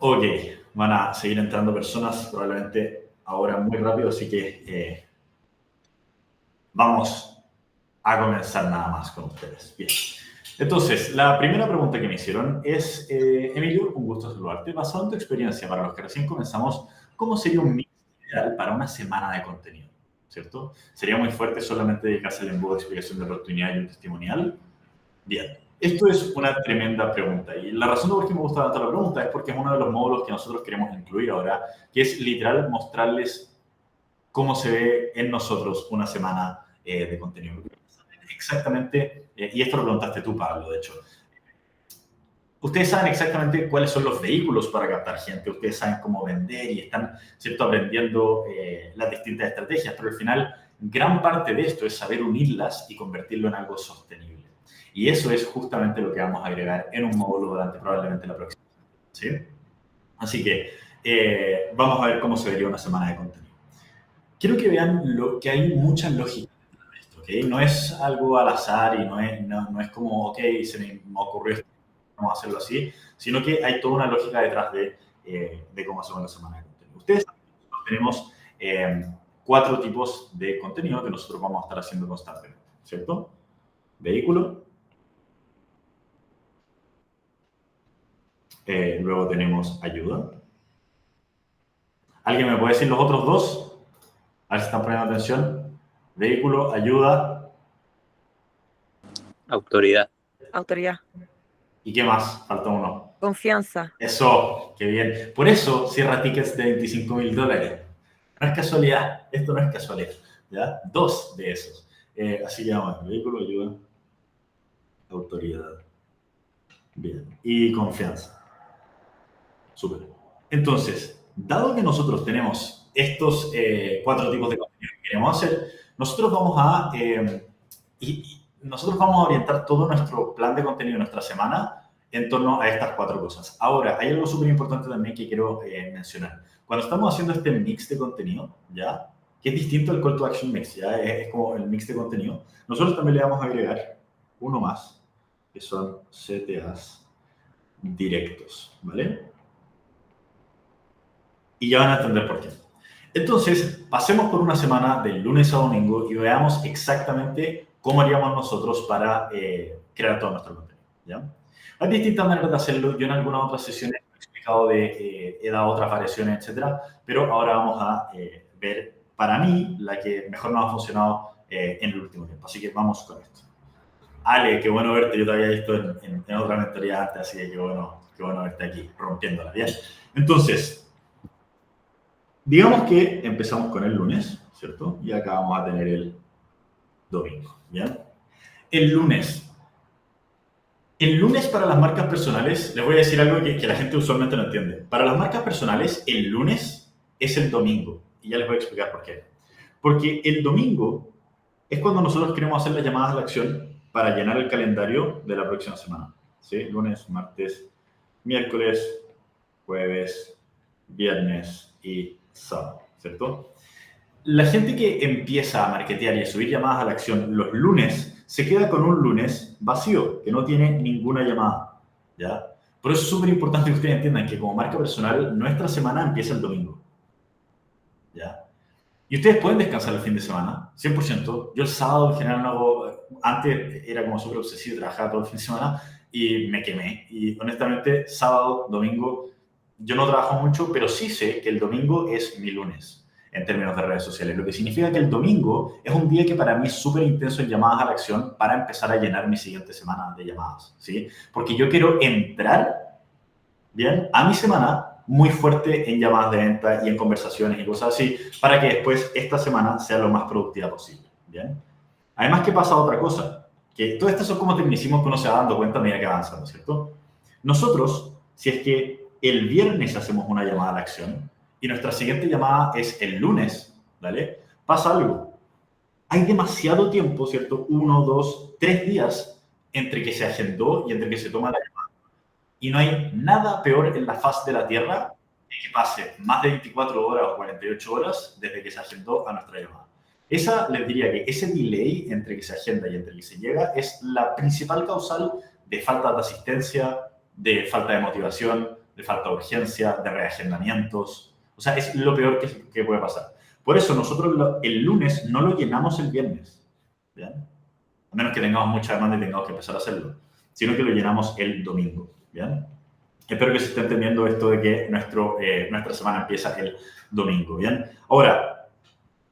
Ok, van a seguir entrando personas probablemente ahora muy rápido, así que vamos a comenzar nada más con ustedes. Bien. Entonces, la primera pregunta que me hicieron es, Emilio, un gusto saludarte. Basado en tu experiencia, para los que recién comenzamos, ¿cómo sería un mix ideal para una semana de contenido? ¿Cierto? ¿Sería muy fuerte solamente dedicarse al embudo de explicación de oportunidad y un testimonial? Bien, esto es una tremenda pregunta y la razón por qué me gusta tanto la pregunta es porque es uno de los módulos que nosotros queremos incluir ahora, que es literal mostrarles cómo se ve en nosotros una semana de contenido. Exactamente, y esto lo preguntaste tú, Pablo, de hecho. Ustedes saben exactamente cuáles son los vehículos para captar gente, ustedes saben cómo vender y están, ¿cierto?, aprendiendo las distintas estrategias, pero al final gran parte de esto es saber unirlas y convertirlo en algo sostenible. Y eso es justamente lo que vamos a agregar en un módulo durante probablemente la próxima. ¿Sí? Así que vamos a ver cómo se vería una semana de contenido. Quiero que vean que hay mucha lógica en esto, ¿ok? No es algo al azar y no es como, ok, se me ocurrió esto, vamos a hacerlo así, sino que hay toda una lógica detrás de cómo hacemos la semana de contenido. Ustedes saben que nosotros tenemos 4 tipos de contenido que nosotros vamos a estar haciendo constantemente, ¿cierto? Vehículo, luego tenemos ayuda. ¿Alguien me puede decir los otros dos? A ver si están poniendo atención. Vehículo, ayuda. Autoridad. Autoridad. ¿Y qué más? Falta uno. Confianza. Eso, qué bien. Por eso cierra tickets de $25,000. No es casualidad, esto no es casualidad. ¿Ya? 2 de esos. Así que vamos, vehículo, ayuda, autoridad. Bien. Y confianza. Súper. Entonces, dado que nosotros tenemos estos 4 tipos de contenido que queremos hacer, nosotros vamos a, nosotros vamos a orientar todo nuestro plan de contenido de nuestra semana en torno a estas 4 cosas. Ahora, hay algo súper importante también que quiero mencionar. Cuando estamos haciendo este mix de contenido, ¿ya? Que es distinto al call to action mix, ¿ya? Es como el mix de contenido. Nosotros también le vamos a agregar uno más, que son CTAs directos, ¿vale? Y ya van a entender por qué. Entonces, pasemos por una semana del lunes a domingo y veamos exactamente cómo haríamos nosotros para crear todo nuestro contenido, ¿ya? Hay distintas maneras de hacerlo. Yo en algunas otras sesiones he explicado he dado otras variaciones, etcétera, pero ahora vamos a ver, para mí, la que mejor nos ha funcionado en el último tiempo. Así que vamos con esto. Ale, qué bueno verte. Yo te había visto en otra mentoría antes, así que qué bueno verte aquí, rompiéndola, ¿bien? Entonces, digamos que empezamos con el lunes, ¿cierto? Y acá vamos a tener el domingo, ¿bien? El lunes. El lunes para las marcas personales, les voy a decir algo que la gente usualmente no entiende. Para las marcas personales, el lunes es el domingo. Y ya les voy a explicar por qué. Porque el domingo es cuando nosotros queremos hacer las llamadas a la acción para llenar el calendario de la próxima semana. ¿Sí? Lunes, martes, miércoles, jueves, viernes y sábado, ¿cierto? La gente que empieza a marketear y a subir llamadas a la acción los lunes se queda con un lunes vacío, que no tiene ninguna llamada, ¿ya? Por eso es súper importante que ustedes entiendan que como marca personal, nuestra semana empieza el domingo, ¿ya? Y ustedes pueden descansar el fin de semana, 100%. Yo el sábado en general no hago, antes era como súper obsesivo, trabajaba todo el fin de semana y me quemé. Y honestamente, sábado, domingo, yo no trabajo mucho, pero sí sé que el domingo es mi lunes en términos de redes sociales, lo que significa que el domingo es un día que para mí es súper intenso en llamadas a la acción para empezar a llenar mi siguiente semana de llamadas, ¿sí? Porque yo quiero entrar, ¿bien?, a mi semana muy fuerte en llamadas de venta y en conversaciones y cosas así, para que después esta semana sea lo más productiva posible, ¿bien? Además que pasa otra cosa, que todas estas son como tecnicismos que uno se va dando cuenta a medida que avanza, ¿no es cierto? Nosotros, si es que el viernes hacemos una llamada a la acción y nuestra siguiente llamada es el lunes, ¿vale? Pasa algo. Hay demasiado tiempo, ¿cierto? 1, 2, 3 días entre que se agendó y entre que se toma la llamada. Y no hay nada peor en la faz de la Tierra de que pase más de 24 horas o 48 horas desde que se agendó a nuestra llamada. Esa, les diría que ese delay entre que se agenda y entre que se llega es la principal causal de falta de asistencia, de falta de motivación, de falta de urgencia, de reagendamientos. O sea, es lo peor que puede pasar. Por eso nosotros el lunes no lo llenamos el viernes, ¿bien? A menos que tengamos mucha demanda y tengamos que empezar a hacerlo, sino que lo llenamos el domingo, ¿bien? Espero que se esté entendiendo esto de que nuestra semana empieza el domingo, ¿bien? Ahora,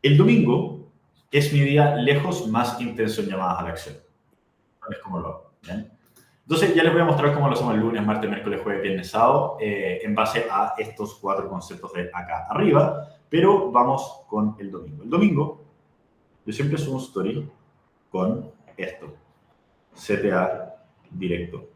el domingo es mi día lejos más intenso en llamadas a la acción. Es como lo hago, ¿bien? Entonces, ya les voy a mostrar cómo lo hacemos el lunes, martes, miércoles, jueves, viernes, sábado, en base a estos 4 conceptos de acá arriba, pero vamos con el domingo. El domingo, yo siempre subo un story con esto, CTA directo,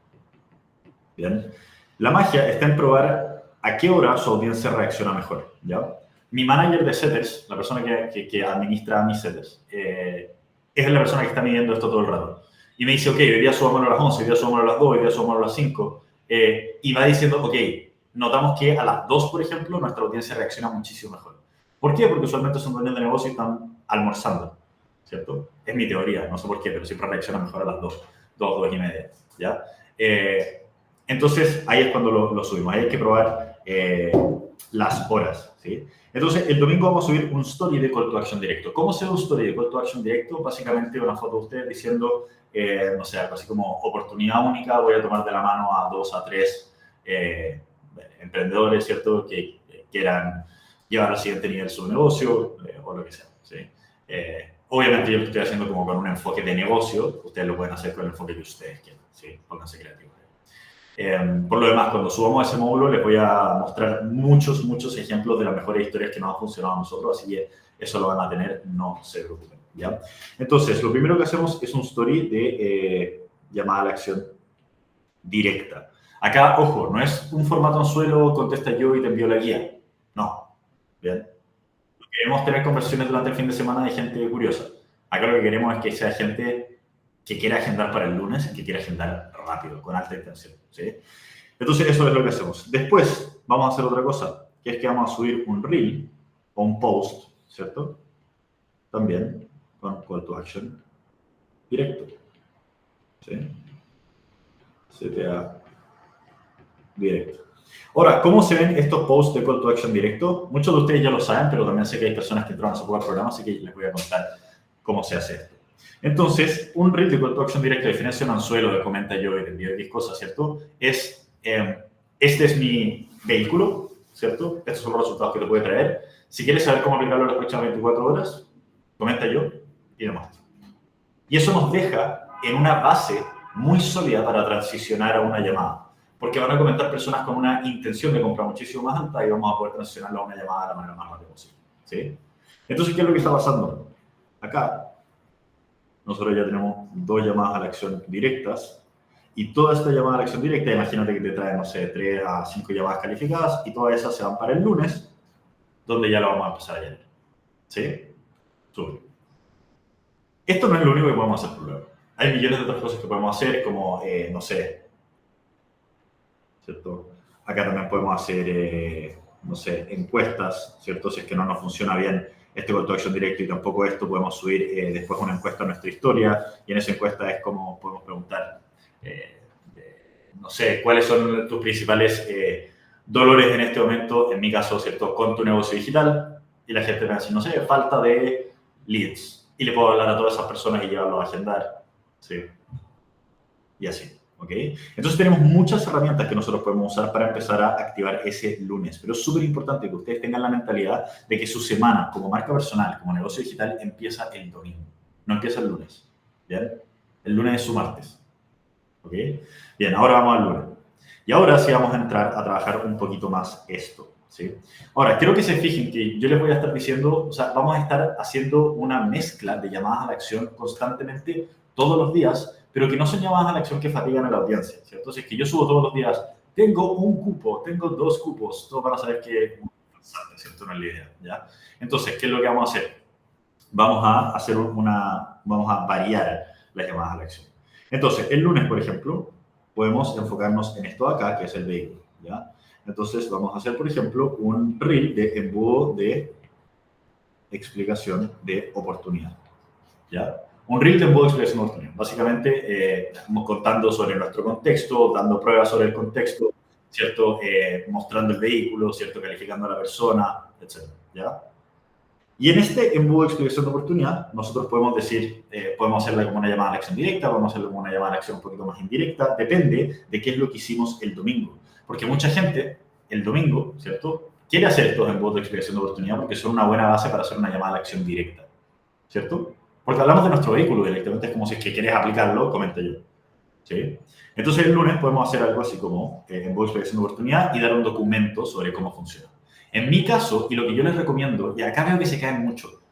¿bien? La magia está en probar a qué hora su audiencia reacciona mejor, ¿ya? Mi manager de setters, la persona que administra mis setters, es la persona que está midiendo esto todo el rato. Y me dice, ok, hoy día subámoslo a las 11, hoy día subámoslo a las 2, hoy día subámoslo a las 5. Y va diciendo, ok, notamos que a las 2, por ejemplo, nuestra audiencia reacciona muchísimo mejor. ¿Por qué? Porque usualmente son dueños de negocio y están almorzando, ¿cierto? Es mi teoría, no sé por qué, pero siempre reacciona mejor a las 2 y media, ¿ya? Entonces, ahí es cuando lo subimos. Ahí hay que probar las horas, ¿sí? Entonces, el domingo vamos a subir un story de Call to Action directo. ¿Cómo se ve un story de Call to Action directo? Básicamente una foto de ustedes diciendo, no sé, algo así como oportunidad única, voy a tomar de la mano a 2 a 3 emprendedores, ¿cierto? Que quieran llevar al siguiente nivel su negocio o lo que sea, ¿sí? Obviamente yo lo estoy haciendo como con un enfoque de negocio, ustedes lo pueden hacer con el enfoque que ustedes quieran, ¿sí? Pónganse creativos. Por lo demás, cuando subamos ese módulo les voy a mostrar muchos ejemplos de las mejores historias que nos han funcionado a nosotros, así que eso lo van a tener, no se preocupen, ¿ya? Entonces, lo primero que hacemos es un story de llamada a la acción directa. Acá, ojo, no es un formato anzuelo, contesta yo y te envío la guía. No, ¿bien? Queremos tener conversaciones durante el fin de semana de gente curiosa. Acá lo que queremos es que sea gente que quiera agendar para el lunes y que quiera agendar rápido, con alta intención, ¿sí? Entonces, eso es lo que hacemos. Después, vamos a hacer otra cosa, que es que vamos a subir un reel o un post, ¿cierto? También con call to action directo, ¿sí? CTA directo. Ahora, ¿cómo se ven estos posts de call to action directo? Muchos de ustedes ya lo saben, pero también sé que hay personas que entran a su programa, así que les voy a contar cómo se hace esto. Entonces, un reel de call to action directo, a diferencia de un anzuelo de comenta yo y de envío X cosas, ¿cierto? Este es mi vehículo, ¿cierto? Estos son los resultados que te puede traer. Si quieres saber cómo aplicarlo en las próximas 24 horas, comenta yo y lo muestro. Y eso nos deja en una base muy sólida para transicionar a una llamada. Porque van a comentar personas con una intención de comprar muchísimo más alta y vamos a poder transicionarlo a una llamada de la manera más rápida posible, ¿sí? Entonces, ¿qué es lo que está pasando? Acá, nosotros ya tenemos 2 llamadas a la acción directas y toda esta llamada a la acción directa, imagínate que te trae, no sé, 3 a 5 llamadas calificadas y todas esas se van para el lunes, donde ya lo vamos a empezar a llenar, ¿sí? Sube. Esto no es lo único que podemos hacer por luego. Hay millones de otras cosas que podemos hacer, como, no sé, ¿cierto? Acá también podemos hacer, no sé, encuestas, ¿cierto? Si es que no nos funciona bien este call to action directo y tampoco esto, podemos subir después una encuesta a nuestra historia y en esa encuesta es como podemos preguntar, no sé, ¿cuáles son tus principales dolores en este momento? En mi caso, ¿cierto? Con tu negocio digital y la gente me va a decir, no sé, falta de leads. Y le puedo hablar a todas esas personas y llevarlos a agendar, ¿sí? Y así, ¿ok? Entonces tenemos muchas herramientas que nosotros podemos usar para empezar a activar ese lunes. Pero es súper importante que ustedes tengan la mentalidad de que su semana como marca personal, como negocio digital, empieza el domingo. No empieza el lunes, ¿bien? El lunes es su martes, ¿ok? Bien, ahora vamos al lunes. Y ahora sí vamos a entrar a trabajar un poquito más esto, ¿sí? Ahora, quiero que se fijen que yo les voy a estar diciendo, o sea, vamos a estar haciendo una mezcla de llamadas a la acción constantemente todos los días, pero que no son llamadas a la acción que fatigan a la audiencia, ¿cierto? Entonces, que yo subo todos los días, tengo un cupo, tengo 2 cupos, todos van a saber que es interesante, ¿cierto? No es la idea, ¿ya? Entonces, ¿qué es lo que vamos a hacer? Vamos a variar las llamadas a la acción. Entonces, el lunes, por ejemplo, podemos enfocarnos en esto de acá, que es el vehículo, ¿ya? Entonces, vamos a hacer, por ejemplo, un reel de embudo de explicación de oportunidad, ¿ya? Un reel de embudo de explicación de oportunidad. Básicamente, estamos contando sobre nuestro contexto, dando pruebas sobre el contexto, ¿cierto? Mostrando el vehículo, ¿cierto? Calificando a la persona, etc. ¿Ya? Y en este embudo de explicación de oportunidad, nosotros podemos decir, podemos hacerla como una llamada a la acción directa, podemos hacerlo como una llamada a la acción un poquito más indirecta, depende de qué es lo que hicimos el domingo. Porque mucha gente, el domingo, ¿cierto?, quiere hacer estos embudos de explicación de oportunidad porque son una buena base para hacer una llamada a la acción directa, ¿cierto? Porque hablamos de nuestro vehículo directamente, es como si es que quieres aplicarlo, comenta yo, ¿sí? Entonces el lunes podemos hacer algo así como embudo de explicación de oportunidad y dar un documento sobre cómo funciona. En mi caso, y lo que yo les recomiendo, y acá veo que se caen mucho,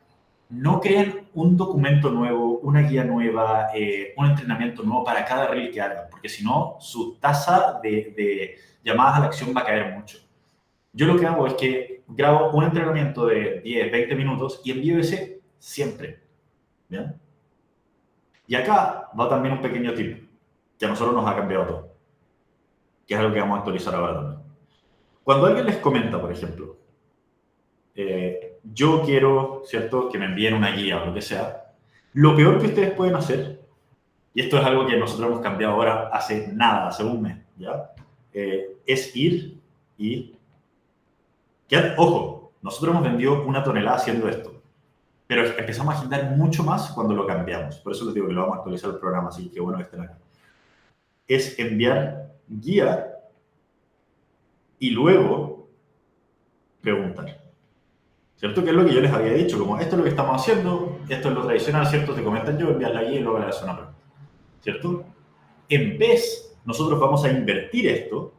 no creen un documento nuevo, una guía nueva, un entrenamiento nuevo para cada reel que hagan, porque si no, su tasa de llamadas a la acción va a caer mucho. Yo lo que hago es que grabo un entrenamiento de 10, 20 minutos y envío ese siempre. ¿Bien? Y acá va también un pequeño tip que a nosotros nos ha cambiado todo, que es algo que vamos a actualizar ahora también. Cuando alguien les comenta, por ejemplo, yo quiero, ¿cierto?, que me envíen una guía o lo que sea, lo peor que ustedes pueden hacer, y esto es algo que nosotros hemos cambiado ahora hace nada, hace un mes, ¿ya? Es ir y... ojo, nosotros hemos vendido 1 tonelada haciendo esto, pero empezamos a agendar mucho más cuando lo cambiamos. Por eso les digo que lo vamos a actualizar el programa, así que bueno que estén acá. Es enviar guía y luego preguntar. ¿Cierto? Que es lo que yo les había dicho, como esto es lo que estamos haciendo, esto es lo tradicional, ¿cierto? Te comentan yo, envías la guía y luego le haces una pregunta, ¿cierto? En vez, nosotros vamos a invertir esto,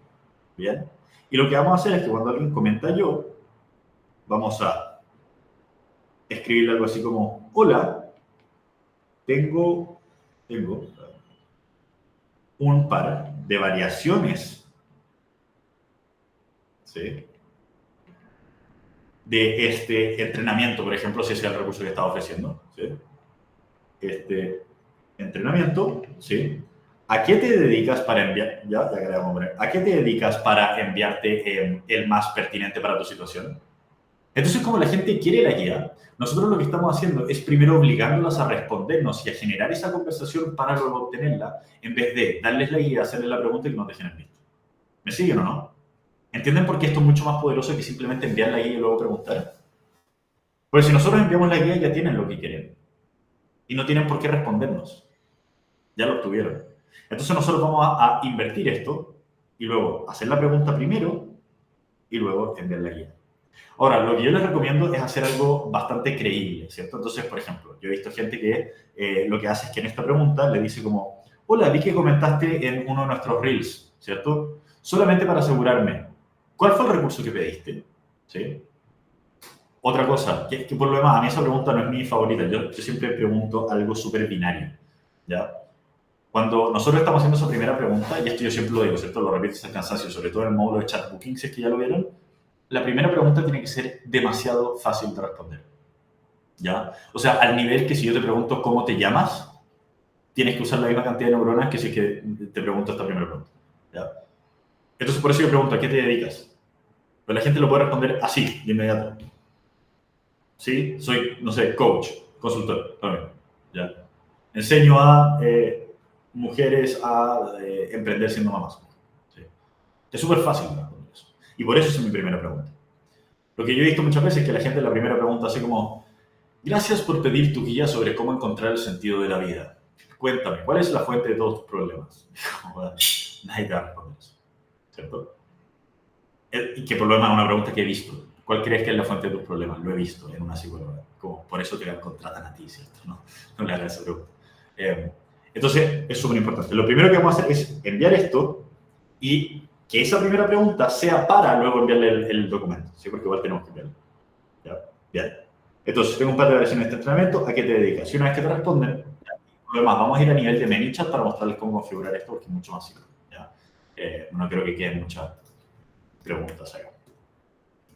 ¿bien? Y lo que vamos a hacer es que cuando alguien comenta yo, vamos a escribirle algo así como, hola, tengo un par de variaciones, ¿sí?, de este entrenamiento, por ejemplo, si ese es el recurso que estaba ofreciendo, ¿sí? Este entrenamiento, ¿sí? ¿A qué te dedicas para enviar? Ya queríamos poner. ¿A qué te dedicas para enviarte el más pertinente para tu situación? Entonces, como la gente quiere la guía, nosotros lo que estamos haciendo es primero obligándolas a respondernos y a generar esa conversación para luego obtenerla, en vez de darles la guía, hacerles la pregunta y que nos dejen en visto. ¿Me siguen o no? ¿Entienden por qué esto es mucho más poderoso que simplemente enviar la guía y luego preguntar? Porque si nosotros enviamos la guía, ya tienen lo que quieren. Y no tienen por qué respondernos. Ya lo obtuvieron. Entonces nosotros vamos a invertir esto y luego hacer la pregunta primero y luego enviar la guía. Ahora, lo que yo les recomiendo es hacer algo bastante creíble, ¿cierto? Entonces, por ejemplo, yo he visto gente que lo que hace es que en esta pregunta le dice como, hola, vi que comentaste en uno de nuestros reels, ¿cierto? Solamente para asegurarme, ¿cuál fue el recurso que pediste? ¿Sí? Otra cosa, que por lo demás, a mí esa pregunta no es mi favorita. Yo siempre pregunto algo súper binario, ¿ya? Cuando nosotros estamos haciendo esa primera pregunta, y esto yo siempre lo digo, ¿cierto? Lo repito hasta el cansancio, sobre todo en el módulo de chat booking, si es que ya lo vieron, la primera pregunta tiene que ser demasiado fácil de responder, ¿ya? O sea, al nivel que si yo te pregunto cómo te llamas, tienes que usar la misma cantidad de neuronas que si es que te pregunto esta primera pregunta, ¿ya? Entonces, por eso yo pregunto, ¿a qué te dedicas? Pero la gente lo puede responder así, de inmediato. ¿Sí? Soy, no sé, coach, consultor, también, ¿ya? Enseño a mujeres a emprender siendo mamás. ¿Sí? Es súper fácil responder eso. Y por eso es mi primera pregunta. Lo que yo he visto muchas veces es que la gente en la primera pregunta hace como, gracias por pedir tu guía sobre cómo encontrar el sentido de la vida. Cuéntame, ¿cuál es la fuente de todos tus problemas? Nadie te va a responder eso, ¿cierto? Y que por lo demás es una pregunta que he visto. ¿Cuál crees que es la fuente de tus problemas? Lo he visto en una psicóloga. Como por eso te contratan a ti, ¿cierto? No le hagas esa pregunta. Entonces, es súper importante. Lo primero que vamos a hacer es enviar esto y que esa primera pregunta sea para luego enviarle el documento, ¿sí? Porque igual tenemos que enviarlo. ¿Ya? Bien. Entonces, tengo un par de versiones de este entrenamiento. ¿A qué te dedicas? Y una vez que te responden, lo demás, vamos a ir a nivel de ManyChat para mostrarles cómo configurar esto, porque es mucho más simple. ¿Ya? No creo que queden muchas preguntas acá.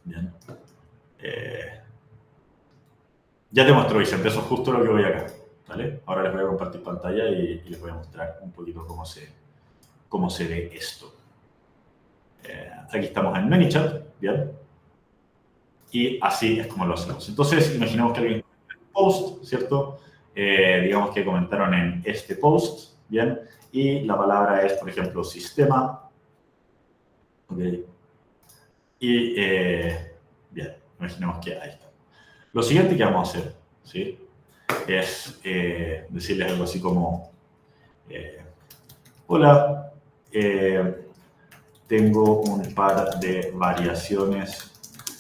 Bien. Ya te muestro, Vicente, eso es justo lo que voy acá. ¿Vale? Ahora les voy a compartir pantalla y les voy a mostrar un poquito cómo se ve esto. Aquí estamos en ManyChat, ¿bien? Y así es como lo hacemos. Entonces, imaginemos que alguien comenta un post, ¿cierto? Digamos que comentaron en este post, ¿bien? Y la palabra es, por ejemplo, sistema. ¿ok? Y, bien, imaginemos que ahí está. Lo siguiente que vamos a hacer, ¿sí? Es decirles algo así como, hola, tengo un par de variaciones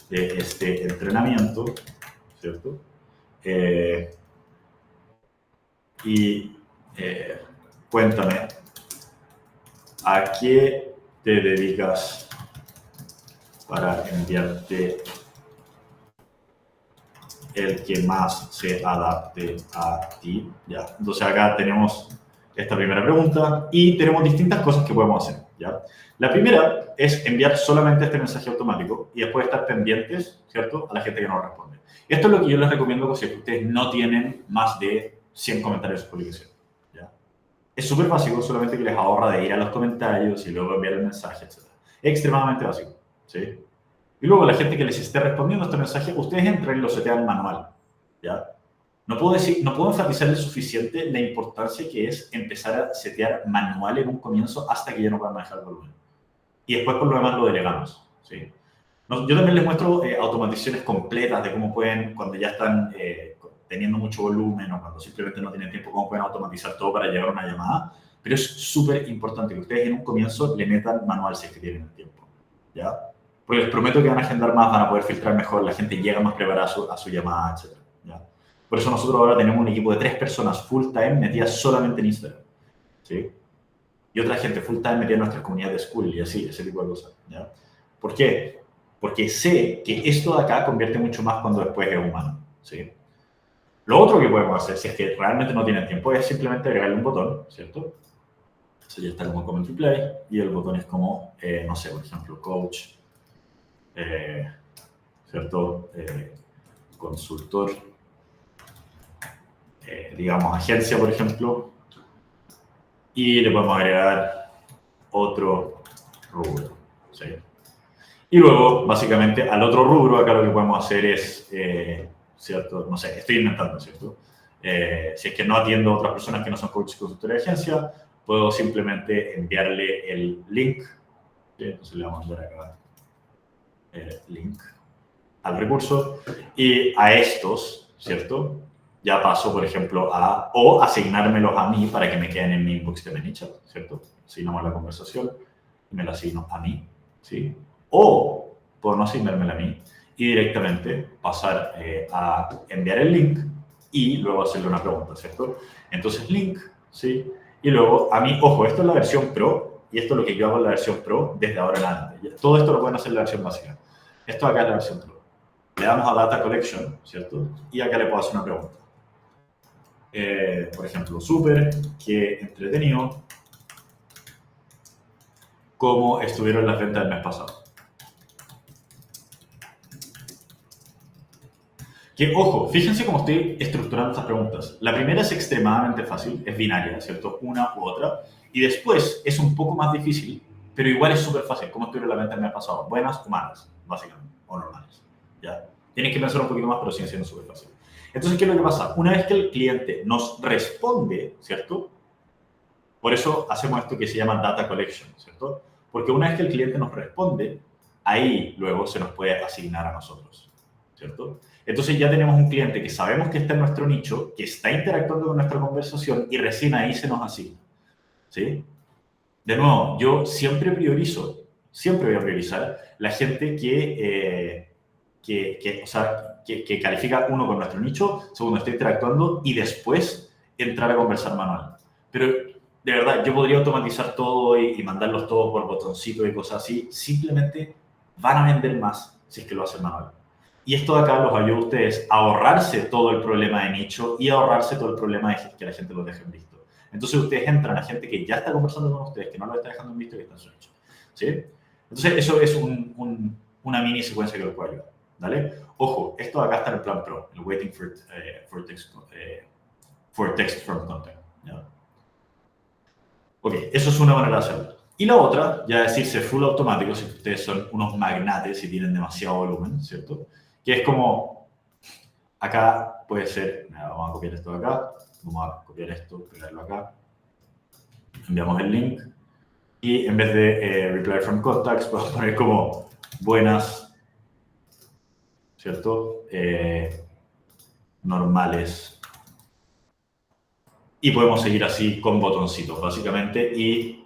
de este entrenamiento, ¿cierto? Y cuéntame, ¿a qué te dedicas para enviarte el que más se adapte a ti? Ya. Entonces acá tenemos esta primera pregunta y tenemos distintas cosas que podemos hacer, ¿ya? La primera es enviar solamente este mensaje automático y después estar pendientes, ¿cierto?, a la gente que nos responde. Esto es lo que yo les recomiendo si ustedes no tienen más de 100 comentarios en su publicación, ¿ya? Es súper básico, solamente que les ahorra de ir a los comentarios y luego enviar el mensaje, etc. Es extremadamente básico, ¿sí? Y luego la gente que les esté respondiendo a este mensaje, ustedes entran y lo setean manual, ¿ya? No puedo enfatizarles suficiente la importancia que es empezar a setear manual en un comienzo hasta que ya no puedan manejar el volumen. Y después por lo demás lo delegamos, ¿sí? Yo también les muestro automatizaciones completas de cómo pueden, cuando ya están teniendo mucho volumen o cuando simplemente no tienen tiempo, cómo pueden automatizar todo para llegar a una llamada. Pero es súper importante que ustedes en un comienzo le metan manual si es que tienen el tiempo, ¿ya? Porque les prometo que van a agendar más, van a poder filtrar mejor, la gente llega más preparada a su llamada, etc. ¿Ya? Por eso nosotros ahora tenemos un equipo de 3 personas full time metidas solamente en Instagram, ¿sí? Y otra gente full time metida en nuestras comunidades de school y así, ese tipo de cosas, ¿ya? ¿Por qué? Porque sé que esto de acá convierte mucho más cuando después es humano, ¿sí? Lo otro que podemos hacer, si es que realmente no tienen tiempo, es simplemente agregarle un botón, ¿cierto? Eso ya está como comment replay y el botón es como, no sé, por ejemplo, coach, ¿cierto? Consultor, digamos, agencia, por ejemplo, y le podemos agregar otro rubro, ¿sí? Y luego, básicamente, al otro rubro, acá lo que podemos hacer es, ¿cierto? No sé, estoy inventando, ¿cierto? Si es que no atiendo a otras personas que no son coaches, consultores de agencia, puedo simplemente enviarle el link, ¿sí? Entonces le vamos a mandar acá el link al recurso y a estos, ¿cierto? Ya paso, por ejemplo, o asignármelos a mí para que me queden en mi inbox de ManyChat, ¿cierto? Asignamos la conversación y me la asigno a mí, ¿sí? O puedo no asignármela a mí y directamente pasar a enviar el link y luego hacerle una pregunta, ¿cierto? Entonces, link, ¿sí? Y luego a mí, ojo, esto es la versión Pro y esto es lo que yo hago en la versión Pro desde ahora en adelante. Todo esto lo pueden hacer en la versión básica. Esto acá es la versión Pro. Le damos a Data Collection, ¿cierto? Y acá le puedo hacer una pregunta. Por ejemplo, súper, qué entretenido, cómo estuvieron las ventas el mes pasado. Que, ojo, fíjense cómo estoy estructurando estas preguntas. La primera es extremadamente fácil, es binaria, ¿cierto? Una u otra. Y después es un poco más difícil, pero igual es súper fácil. ¿Cómo estuvieron las ventas el mes pasado? Buenas o malas, básicamente, o normales. ¿Ya? Tienes que pensar un poquito más, pero sigue siendo súper fácil. Entonces, ¿qué es lo que pasa? Una vez que el cliente nos responde, ¿cierto? Por eso hacemos esto que se llama data collection, ¿cierto? Porque una vez que el cliente nos responde, ahí luego se nos puede asignar a nosotros, ¿cierto? Entonces ya tenemos un cliente que sabemos que está en nuestro nicho, que está interactuando con nuestra conversación y recién ahí se nos asigna, ¿sí? De nuevo, yo siempre priorizo, siempre voy a priorizar la gente o sea, que califica uno con nuestro nicho, segundo está interactuando y después entrar a conversar manual. Pero de verdad, yo podría automatizar todo y mandarlos todos por botoncito y cosas así. Simplemente van a vender más si es que lo hacen manual. Y esto de acá los ayuda a ustedes a ahorrarse todo el problema de nicho y a ahorrarse todo el problema de que la gente los deje en visto. Entonces ustedes entran a gente que ya está conversando con ustedes, que no lo está dejando en visto y que está en su nicho, ¿sí? Entonces eso es una mini secuencia que los puede ayudar, ¿vale? Ojo, esto de acá está en el plan Pro, el Waiting for text from content, ¿ya? Ok, eso es una manera de hacerlo. Y la otra, ya decirse full automático, si ustedes son unos magnates y tienen demasiado volumen, ¿cierto? Que es como, acá puede ser, mira, vamos a copiar esto de acá, vamos a copiar esto, pegarlo acá, enviamos el link, Y en vez de reply from contacts, podemos poner como buenas, ¿cierto? Normales. Y podemos seguir así con botoncitos, básicamente, y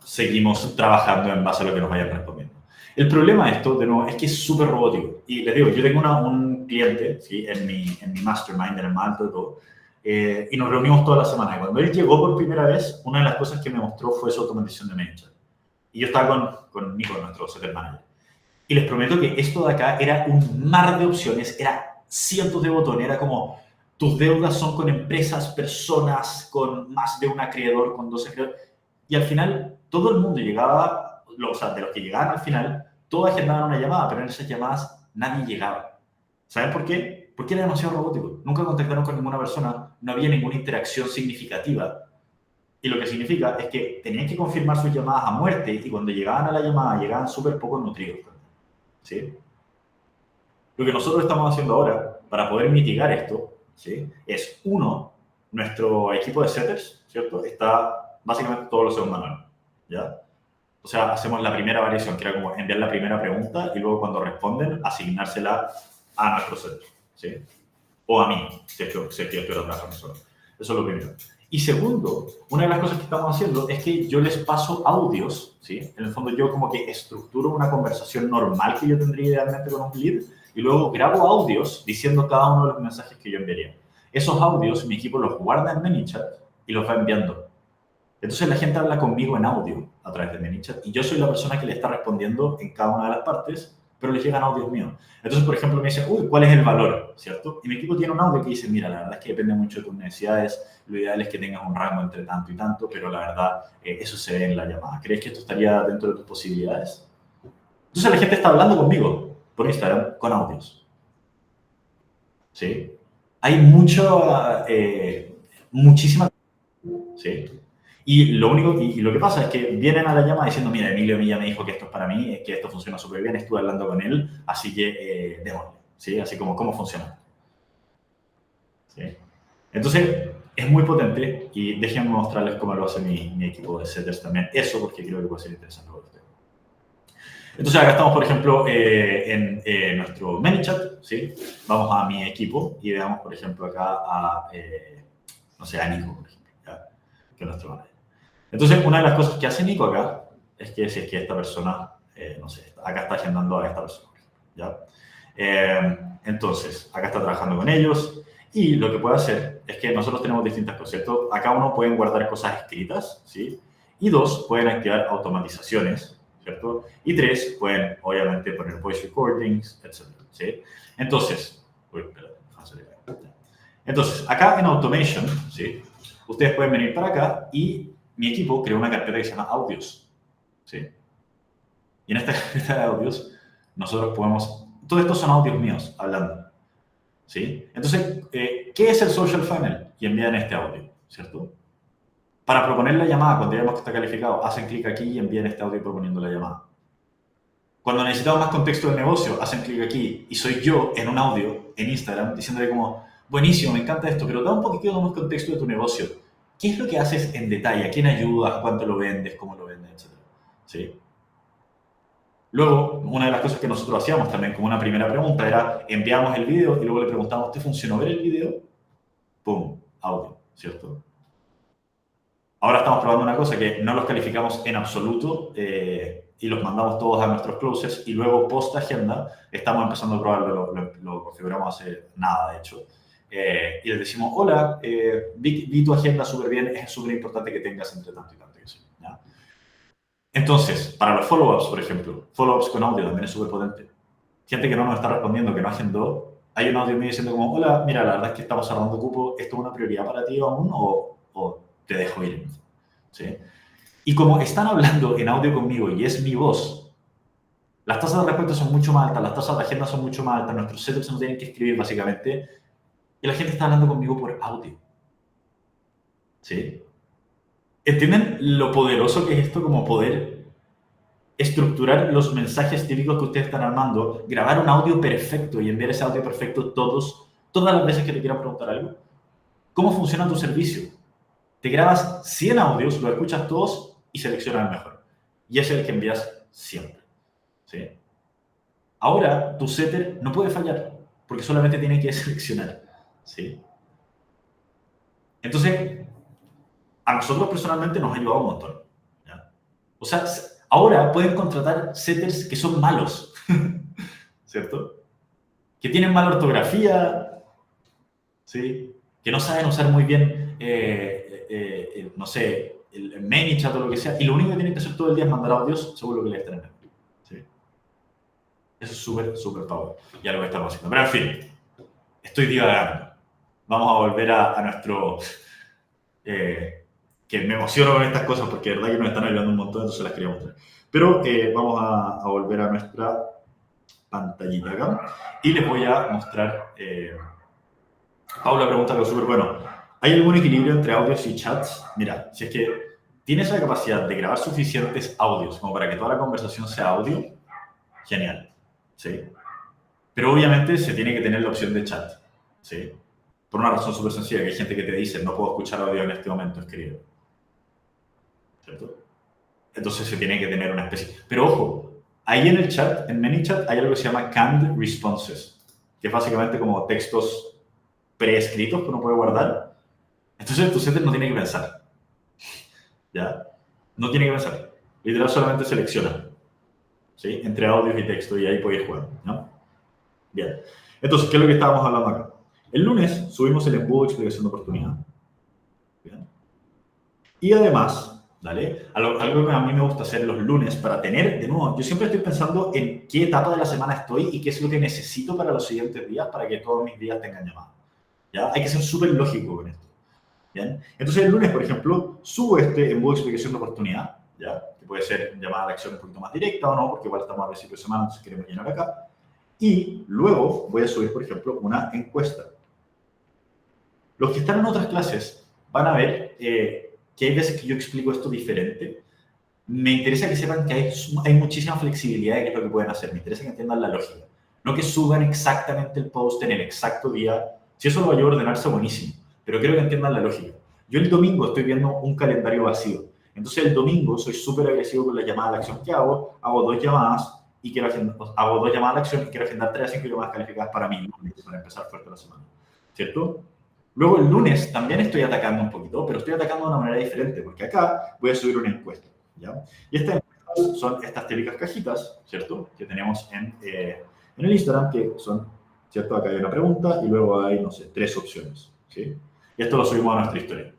seguimos trabajando en base a lo que nos vayan respondiendo. El problema de esto, de nuevo, es que es súper robótico. Y les digo, yo tengo un cliente, ¿sí? en mi mastermind, en el más alto de todo, y nos reunimos toda la semana. Y cuando él llegó por primera vez, una de las cosas que me mostró fue su automatización de ManyChat. Y yo estaba con Nico, nuestro setter manager. Y les prometo que esto de acá era un mar de opciones, era cientos de botones, era como tus deudas son con empresas, personas, con más de un acreedor, con 12 acreedores. Y al final todo el mundo llegaba, o sea, de los que llegaban al final, todos agendaban una llamada, pero en esas llamadas nadie llegaba. ¿Saben por qué? Porque era demasiado robótico. Nunca contactaron con ninguna persona, no había ninguna interacción significativa. Y lo que significa es que tenían que confirmar sus llamadas a muerte y cuando llegaban a la llamada llegaban súper poco nutridos. ¿Sí? Lo que nosotros estamos haciendo ahora para poder mitigar esto, ¿sí? Es uno, nuestro equipo de setters, ¿cierto? Está básicamente todo lo hacemos manual, ¿ya? O sea, hacemos la primera variación, que era como enviar la primera pregunta y luego cuando responden, asignársela a nuestro setter, ¿sí? O a mí, si es que yo estoy trabajando solo. Eso es lo primero. Y segundo, una de las cosas que estamos haciendo es que yo les paso audios, ¿sí? En el fondo yo como que estructuro una conversación normal que yo tendría idealmente con un lead y luego grabo audios diciendo cada uno de los mensajes que yo enviaría. Esos audios mi equipo los guarda en ManyChat y los va enviando. Entonces la gente habla conmigo en audio a través de ManyChat y yo soy la persona que le está respondiendo en cada una de las partes, pero les llegan audios míos. Entonces, por ejemplo, me dicen, uy, ¿cuál es el valor? ¿Cierto? Y mi equipo tiene un audio que dice, mira, la verdad es que depende mucho de tus necesidades, lo ideal es que tengas un rango entre tanto y tanto, pero la verdad, eso se ve en la llamada. ¿Crees que esto estaría dentro de tus posibilidades? Entonces la gente está hablando conmigo por Instagram con audios. ¿Sí? Hay muchísima... ¿Sí? Y lo único, y lo que pasa es que vienen a la llamada diciendo, mira, Emilio Milla me dijo que esto es para mí, que esto funciona súper bien, estuve hablando con él, así que démosle, ¿sí? Así como, ¿cómo funciona? ¿Sí? Entonces, es muy potente y déjenme mostrarles cómo lo hace mi equipo de setters también. Eso porque creo que puede ser interesante para ustedes. Entonces, acá estamos, por ejemplo, en nuestro ManyChat, ¿sí? Vamos a mi equipo y veamos, por ejemplo, acá a, no sé, a Nico, por ejemplo, ¿ya? Que es nuestro manager. Entonces, una de las cosas que hace Nico acá es que si es que esta persona, no sé, acá está agendando a esta persona, ¿ya? Entonces, acá está trabajando con ellos y lo que puede hacer es que nosotros tenemos distintas cosas, ¿cierto? Acá uno pueden guardar cosas escritas, ¿sí? Y dos, pueden activar automatizaciones, ¿cierto? Y tres, pueden obviamente poner voice recordings, etc. ¿Sí? Entonces, entonces, acá en Automation, ¿sí? Ustedes pueden venir para acá y mi equipo creó una carpeta que se llama audios, ¿sí? Y en esta carpeta de audios nosotros podemos... Todos estos son audios míos hablando, ¿sí? Entonces, ¿qué es el social funnel? Y envían este audio, ¿cierto? Para proponer la llamada, cuando ya vemos que está calificado, hacen clic aquí y envían este audio proponiendo la llamada. Cuando necesitamos más contexto del negocio, hacen clic aquí y soy yo en un audio en Instagram diciéndole como, buenísimo, me encanta esto, pero da un poquito más contexto de tu negocio. ¿Qué es lo que haces en detalle? ¿A quién ayudas? ¿A cuánto lo vendes? ¿Cómo lo vendes? Etcétera. ¿Sí? Luego, una de las cosas que nosotros hacíamos también como una primera pregunta era enviamos el video y luego le preguntamos, ¿te funcionó ver el video? ¡Pum! Audio, ¿cierto? Ahora estamos probando una cosa que no los calificamos en absoluto y los mandamos todos a nuestros closers y luego post agenda estamos empezando a probarlo, lo configuramos hace nada de hecho. Y les decimos, hola, vi tu agenda súper bien, es súper importante que tengas entre tanto y tanto. ¿Ya? Entonces, para los follow-ups, por ejemplo, follow-ups con audio también es súper potente. Gente que no nos está respondiendo, que no agendó, hay un audio mío diciendo como, hola, mira, la verdad es que estamos cerrando cupo, ¿esto es una prioridad para ti aún o te dejo ir? ¿Sí? Y como están hablando en audio conmigo y es mi voz, las tasas de respuesta son mucho más altas, las tasas de agenda son mucho más altas, nuestros setups no tienen que escribir básicamente, y la gente está hablando conmigo por audio. ¿Sí? ¿Entienden lo poderoso que es esto como poder estructurar los mensajes típicos que ustedes están armando, grabar un audio perfecto y enviar ese audio perfecto todas las veces que te quieran preguntar algo? ¿Cómo funciona tu servicio? Te grabas 100 audios, los escuchas todos y seleccionas el mejor. Y ese es el que envías siempre. ¿Sí? Ahora, tu setter no puede fallar, porque solamente tiene que seleccionar. ¿Sí? Entonces, a nosotros personalmente nos ha ayudado un montón. ¿Ya? O sea, ahora pueden contratar setters que son malos, ¿cierto? Que tienen mala ortografía, ¿sí? Que no saben usar muy bien, no sé, el ManyChat o lo que sea, y lo único que tienen que hacer todo el día es mandar audios según lo que les estén enviando. ¿Sí? Eso es súper, súper power. Ya lo que estamos haciendo. Pero en fin, estoy divagando. Vamos a volver a nuestro... que me emociono con estas cosas porque de verdad que nos están ayudando un montón, entonces las quería mostrar. Pero vamos a volver a nuestra pantallita acá y les voy a mostrar... Paula pregunta algo súper bueno. ¿Hay algún equilibrio entre audios y chats? Mira, si es que tienes la capacidad de grabar suficientes audios como para que toda la conversación sea audio, genial. ¿Sí? Pero obviamente se tiene que tener la opción de chat. ¿Sí? Por una razón súper sencilla, que hay gente que te dice no puedo escuchar audio en este momento escrito. ¿Cierto? Entonces se tiene que tener una especie. Pero ojo, ahí en el chat, en ManyChat, hay algo que se llama canned responses, que es básicamente como textos preescritos que uno puede guardar. Entonces tu setter no tiene que pensar. ¿Ya? No tiene que pensar. Literal solamente selecciona. ¿Sí? Entre audios y texto y ahí podéis jugar. ¿No? Bien. Entonces, ¿qué es lo que estábamos hablando acá? El lunes subimos el embudo de explicación de oportunidad. Bien. Y además, ¿vale? Algo que a mí me gusta hacer los lunes para tener, de nuevo, yo siempre estoy pensando en qué etapa de la semana estoy y qué es lo que necesito para los siguientes días para que todos mis días tengan llamada. ¿Ya? Hay que ser súper lógico con esto. ¿Bien? Entonces el lunes, por ejemplo, subo este embudo de explicación de oportunidad, ¿ya? Que puede ser llamada a la acción un poquito más directa o no, porque igual estamos a principio de semana, entonces queremos llenar acá. Y luego voy a subir, por ejemplo, una encuesta. Los que están en otras clases van a ver que hay veces que yo explico esto diferente. Me interesa que sepan que hay muchísima flexibilidad de qué es lo que pueden hacer. Me interesa que entiendan la lógica. No que suban exactamente el post en el exacto día. Si eso lo ayuda a ordenarse, buenísimo. Pero quiero que entiendan la lógica. Yo el domingo estoy viendo un calendario vacío. Entonces el domingo soy súper agresivo con la llamada a la acción que hago. Hago 2 llamadas y quiero hago 2 llamadas a la acción y quiero agendar 3 a 5 llamadas calificadas para mí, para empezar fuerte la semana. ¿Cierto? Luego el lunes también estoy atacando un poquito, pero estoy atacando de una manera diferente, porque acá voy a subir una encuesta. ¿Ya? Y estas encuestas son estas típicas cajitas, ¿cierto? Que tenemos en el Instagram, que son, ¿cierto? Acá hay una pregunta y luego hay, no sé, 3 opciones, ¿sí? Y esto lo subimos a nuestra historia.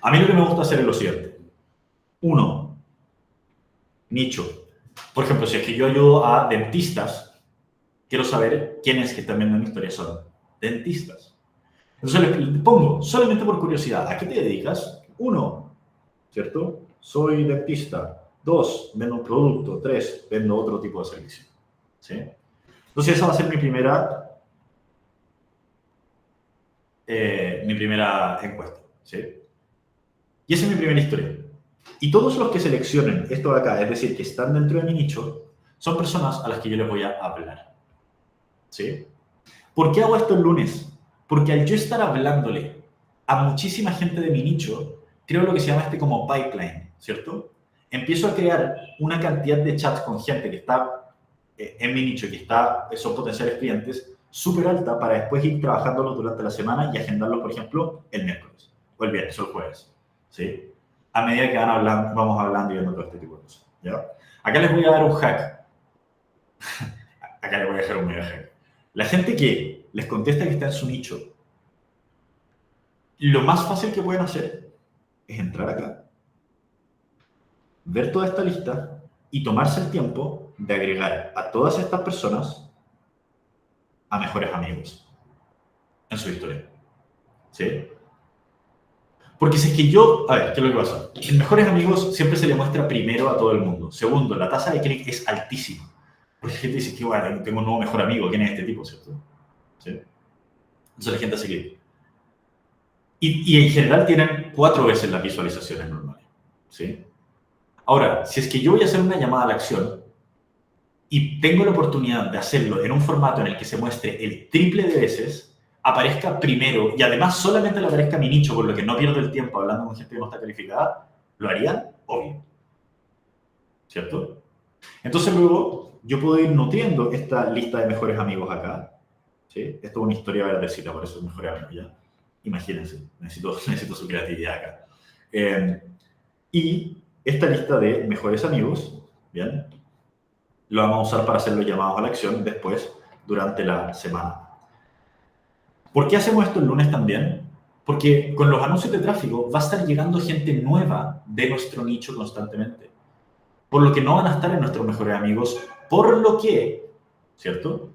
A mí lo que me gusta hacer es lo siguiente. 1, nicho. Por ejemplo, si es que yo ayudo a dentistas, quiero saber quiénes que están viendo mi historia son dentistas. Entonces le pongo, solamente por curiosidad, ¿a qué te dedicas? 1, ¿cierto? Soy dentista. 2, vendo un producto. 3, vendo otro tipo de servicio. ¿Sí? Entonces esa va a ser mi primera encuesta. ¿Sí? Y esa es mi primera historia. Y todos los que seleccionen esto de acá, es decir, que están dentro de mi nicho, son personas a las que yo les voy a hablar. ¿Sí? ¿Por qué hago esto el lunes? Porque al yo estar hablándole a muchísima gente de mi nicho, creo lo que se llama como pipeline, ¿cierto? Empiezo a crear una cantidad de chats con gente que está en mi nicho, que son potenciales clientes, súper alta para después ir trabajándolos durante la semana y agendarlos, por ejemplo, el miércoles, o el viernes, o el jueves, ¿sí? A medida que vamos hablando y viendo todo este tipo de cosas, ¿ya? Acá les voy a dar un hack. Acá les voy a dejar un mega hack. La gente que les contesta que está en su nicho, lo más fácil que pueden hacer es entrar acá, ver toda esta lista y tomarse el tiempo de agregar a todas estas personas a mejores amigos en su historia. ¿Sí? Porque si es que yo, a ver, ¿qué es lo que pasa? En mejores amigos siempre se le muestra primero a todo el mundo. Segundo, la tasa de clic es altísima. Porque la gente dice que, bueno, tengo un nuevo mejor amigo, ¿quién es este tipo, cierto? ¿Sí? Entonces la gente hace clic. Y en general tienen 4 veces las visualizaciones normales. ¿Sí? Ahora, si es que yo voy a hacer una llamada a la acción y tengo la oportunidad de hacerlo en un formato en el que se muestre el triple de veces, aparezca primero y además solamente le aparezca mi nicho, por lo que no pierdo el tiempo hablando con gente que no está calificada, ¿lo harían? Obvio. ¿Cierto? Entonces luego yo puedo ir nutriendo esta lista de mejores amigos acá. ¿Sí? Esto es una historia verdecita, por eso es mejores amigos ya. Imagínense, necesito su creatividad acá. Y esta lista de mejores amigos, ¿bien? Lo vamos a usar para hacer los llamados a la acción después, durante la semana. ¿Por qué hacemos esto el lunes también? Porque con los anuncios de tráfico va a estar llegando gente nueva de nuestro nicho constantemente. Por lo que no van a estar en nuestros mejores amigos, por lo que, ¿cierto?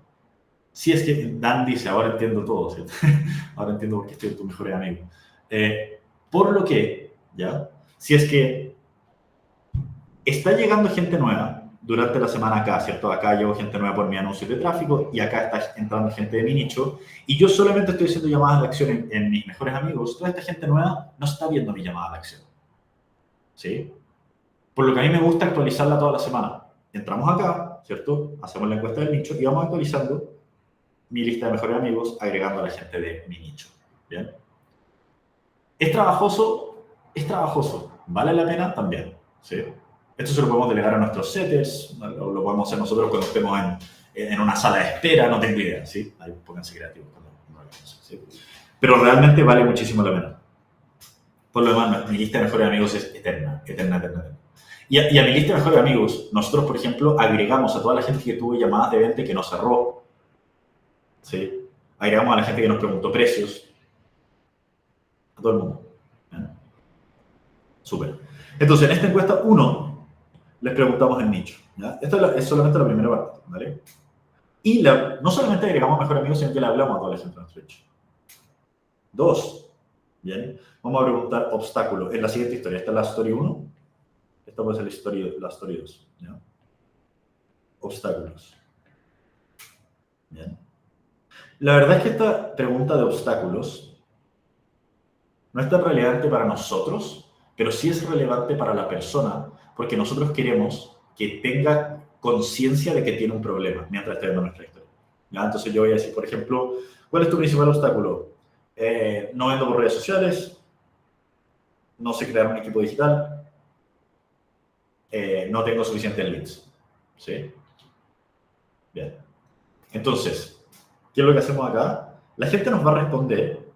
Si es que Dan dice, ahora entiendo todo, ¿cierto? Ahora entiendo por qué estoy en tus mejores amigos. Por lo que, ¿ya? Si es que está llegando gente nueva durante la semana acá, ¿cierto? Acá llevo gente nueva por mi anuncio de tráfico y acá está entrando gente de mi nicho y yo solamente estoy haciendo llamadas de acción en mis mejores amigos. Toda esta gente nueva no está viendo mi llamada de acción, ¿sí? Por lo que a mí me gusta actualizarla toda la semana. Entramos acá, ¿cierto? Hacemos la encuesta del nicho y vamos actualizando mi lista de mejores amigos agregando a la gente de mi nicho, ¿bien? ¿Es trabajoso? Es trabajoso. ¿Vale la pena? También, ¿sí? Esto se lo podemos delegar a nuestros setters, lo podemos hacer nosotros cuando estemos en una sala de espera, no tengo idea, ¿sí? Ahí pónganse creativos cuando no lo hagamos, ¿sí? Pero realmente vale muchísimo la pena. Por lo demás, mi lista de mejores amigos es eterna. Y a mi lista de mejores amigos, nosotros, por ejemplo, agregamos a toda la gente que tuvo llamadas de venta que nos cerró, ¿sí? Agregamos a la gente que nos preguntó precios, a todo el mundo. ¿Bien? Súper. Entonces, en esta encuesta 1, les preguntamos el nicho. ¿Ya? Esto es solamente la primera parte, ¿vale? Y no solamente agregamos mejor amigos, sino que le hablamos a toda la gente de nuestro nicho. 2, ¿bien? Vamos a preguntar obstáculos. En la siguiente historia, esta es la story 1, esta puede ser la story 2, ¿ya? Obstáculos. ¿Bien? La verdad es que esta pregunta de obstáculos no es tan relevante para nosotros, pero sí es relevante para la persona, porque nosotros queremos que tenga conciencia de que tiene un problema mientras esté viendo nuestra historia. ¿Ya? Entonces yo voy a decir, por ejemplo, ¿cuál es tu principal obstáculo? No vendo por redes sociales, no sé crear un equipo digital, no tengo suficientes leads. ¿Sí? Bien. Entonces, ¿qué es lo que hacemos acá? La gente nos va a responder,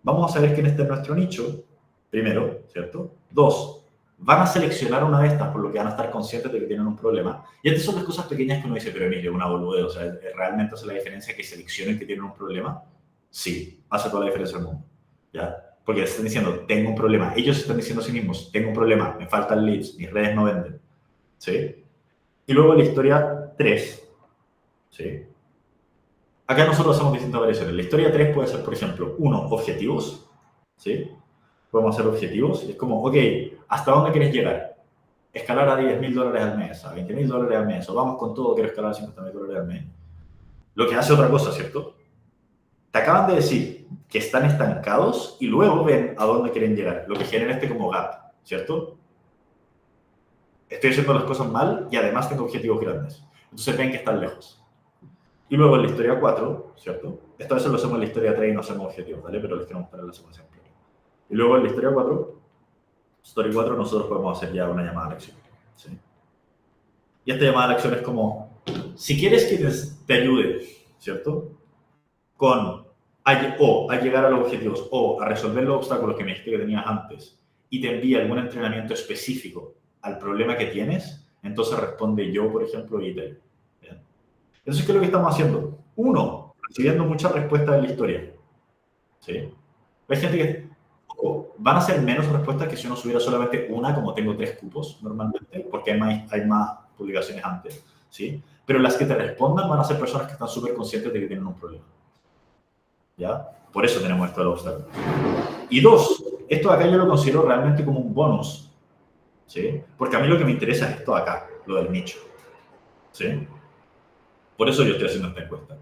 vamos a saber quién está en nuestro nicho, primero, ¿cierto? 2, van a seleccionar una de estas, por lo que van a estar conscientes de que tienen un problema. Y estas son las cosas pequeñas que uno dice, pero Emilio, una boludez, o sea, ¿realmente hace la diferencia que seleccionen que tienen un problema? Sí, hace toda la diferencia del mundo, ¿ya? Porque están diciendo, tengo un problema. Ellos están diciendo a sí mismos, tengo un problema, me faltan leads, mis redes no venden, ¿sí? Y luego la historia 3, ¿sí? Acá nosotros hacemos distintas variaciones. La historia 3 puede ser, por ejemplo, 1, objetivos, ¿sí? Podemos hacer objetivos. Es como, ok, ¿hasta dónde quieres llegar? Escalar a $10,000 al mes, a $20,000 al mes, o vamos con todo, quiero escalar a $50,000 al mes. Lo que hace otra cosa, ¿cierto? Te acaban de decir que están estancados y luego ven a dónde quieren llegar, lo que genera como gap, ¿cierto? Estoy haciendo las cosas mal y además tengo objetivos grandes. Entonces ven que están lejos. Y luego en la historia 4, ¿cierto? Esta vez lo hacemos en la historia 3 y no hacemos objetivos, ¿vale? Pero les quiero mostrar la secuencia completa. Y luego en la historia 4, story 4, nosotros podemos hacer ya una llamada a la acción, ¿sí? Y esta llamada a la acción es como, si quieres que te ayude, ¿cierto? A llegar a los objetivos o a resolver los obstáculos que me dijiste que tenías antes y te envía algún entrenamiento específico al problema que tienes, entonces responde yo, por ejemplo, y te. Entonces, ¿qué es lo que estamos haciendo? 1, recibiendo muchas respuestas de la historia, ¿sí? Hay gente que van a ser menos respuestas que si uno subiera solamente una, como tengo 3 cupos normalmente, porque hay más publicaciones antes, ¿sí? Pero las que te respondan van a ser personas que están súper conscientes de que tienen un problema, ¿ya? Por eso tenemos esto del obstáculo. Y 2, esto de acá yo lo considero realmente como un bonus, ¿sí? Porque a mí lo que me interesa es esto de acá, lo del nicho, ¿sí? Por eso yo estoy haciendo esta encuesta.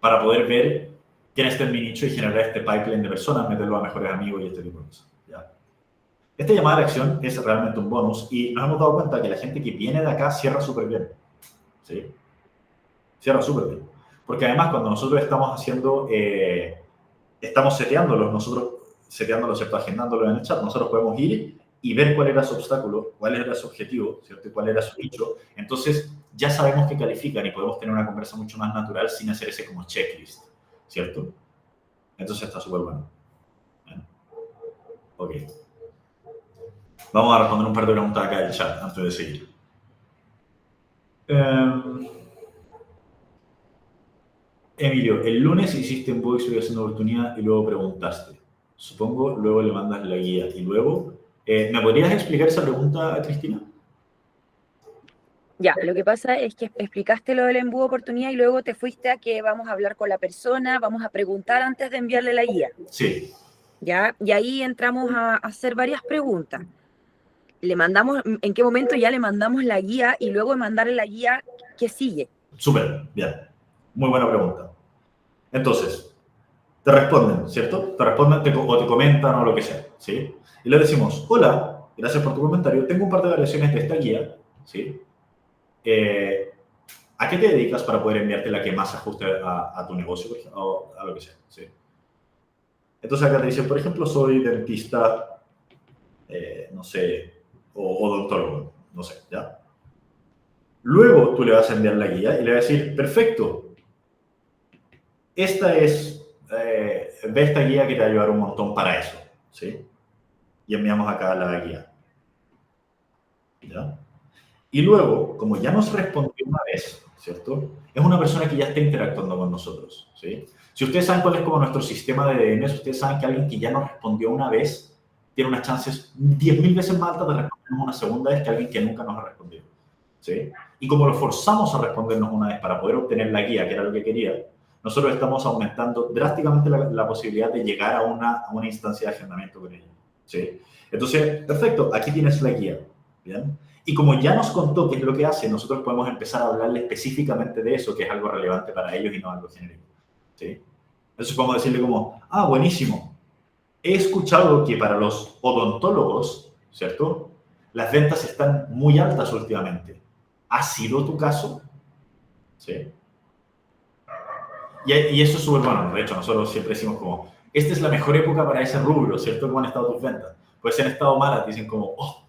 Para poder ver quién está en mi nicho y generar este pipeline de personas, meterlo a mejores amigos y este tipo de cosas, ¿ya? Esta llamada de acción es realmente un bonus y nos hemos dado cuenta que la gente que viene de acá cierra súper bien, ¿sí? Cierra súper bien. Porque además cuando nosotros estamos haciendo, estamos nosotros seteándolos, ¿cierto? Agendándolo en el chat, nosotros podemos ir y ver cuál era su obstáculo, cuál era su objetivo, ¿cierto? Y cuál era su nicho. Entonces ya sabemos que califican y podemos tener una conversa mucho más natural sin hacer ese como checklist, ¿cierto? Entonces está súper bueno. ¿Bien? Ok. Vamos a responder un par de preguntas acá del chat antes de seguir. Emilio, el lunes hiciste un poco de explicación de oportunidad y luego preguntaste. Supongo, luego le mandas la guía y luego... ¿me podrías explicar esa pregunta, Cristina? Ya, lo que pasa es que explicaste lo del embudo oportunidad y luego te fuiste a que vamos a hablar con la persona, vamos a preguntar antes de enviarle la guía. Sí. ¿Ya? Y ahí entramos a hacer varias preguntas. Le mandamos, ¿en qué momento ya le mandamos la guía y luego de mandarle la guía, qué sigue? Súper, bien. Muy buena pregunta. Entonces, te responden, ¿cierto? Te responden o te comentan o lo que sea, ¿sí? Y le decimos, hola, gracias por tu comentario, tengo un par de variaciones de esta guía, ¿sí? ¿A qué te dedicas para poder enviarte la que más se ajuste a tu negocio o a lo que sea, ¿sí? Entonces acá te dicen, por ejemplo, soy dentista, no sé, o odontólogo, no sé, ¿ya? Luego tú le vas a enviar la guía y le vas a decir, perfecto, esta es, ve esta guía que te va a ayudar un montón para eso, ¿sí? Y enviamos acá la guía, ¿ya? Y luego, como ya nos respondió una vez, ¿cierto? Es una persona que ya está interactuando con nosotros, ¿sí? Si ustedes saben cuál es como nuestro sistema de DMs, ustedes saben que alguien que ya nos respondió una vez tiene unas chances 10.000 veces más altas de respondernos una segunda vez que alguien que nunca nos ha respondido, ¿sí? Y como lo forzamos a respondernos una vez para poder obtener la guía, que era lo que quería, nosotros estamos aumentando drásticamente la posibilidad de llegar a una instancia de agendamiento con ella, ¿sí? Entonces, perfecto, aquí tienes la guía, ¿bien? Y como ya nos contó qué es lo que hace, nosotros podemos empezar a hablarle específicamente de eso, que es algo relevante para ellos y no algo genérico, ¿sí? Entonces podemos decirle como, ah, buenísimo, he escuchado que para los odontólogos, ¿cierto? Las ventas están muy altas últimamente. ¿Ha sido tu caso? ¿Sí? Y eso es súper bueno. De hecho, nosotros siempre decimos como, esta es la mejor época para ese rubro, ¿cierto? ¿Cómo han estado tus ventas? Pues si han estado malas, dicen como, oh,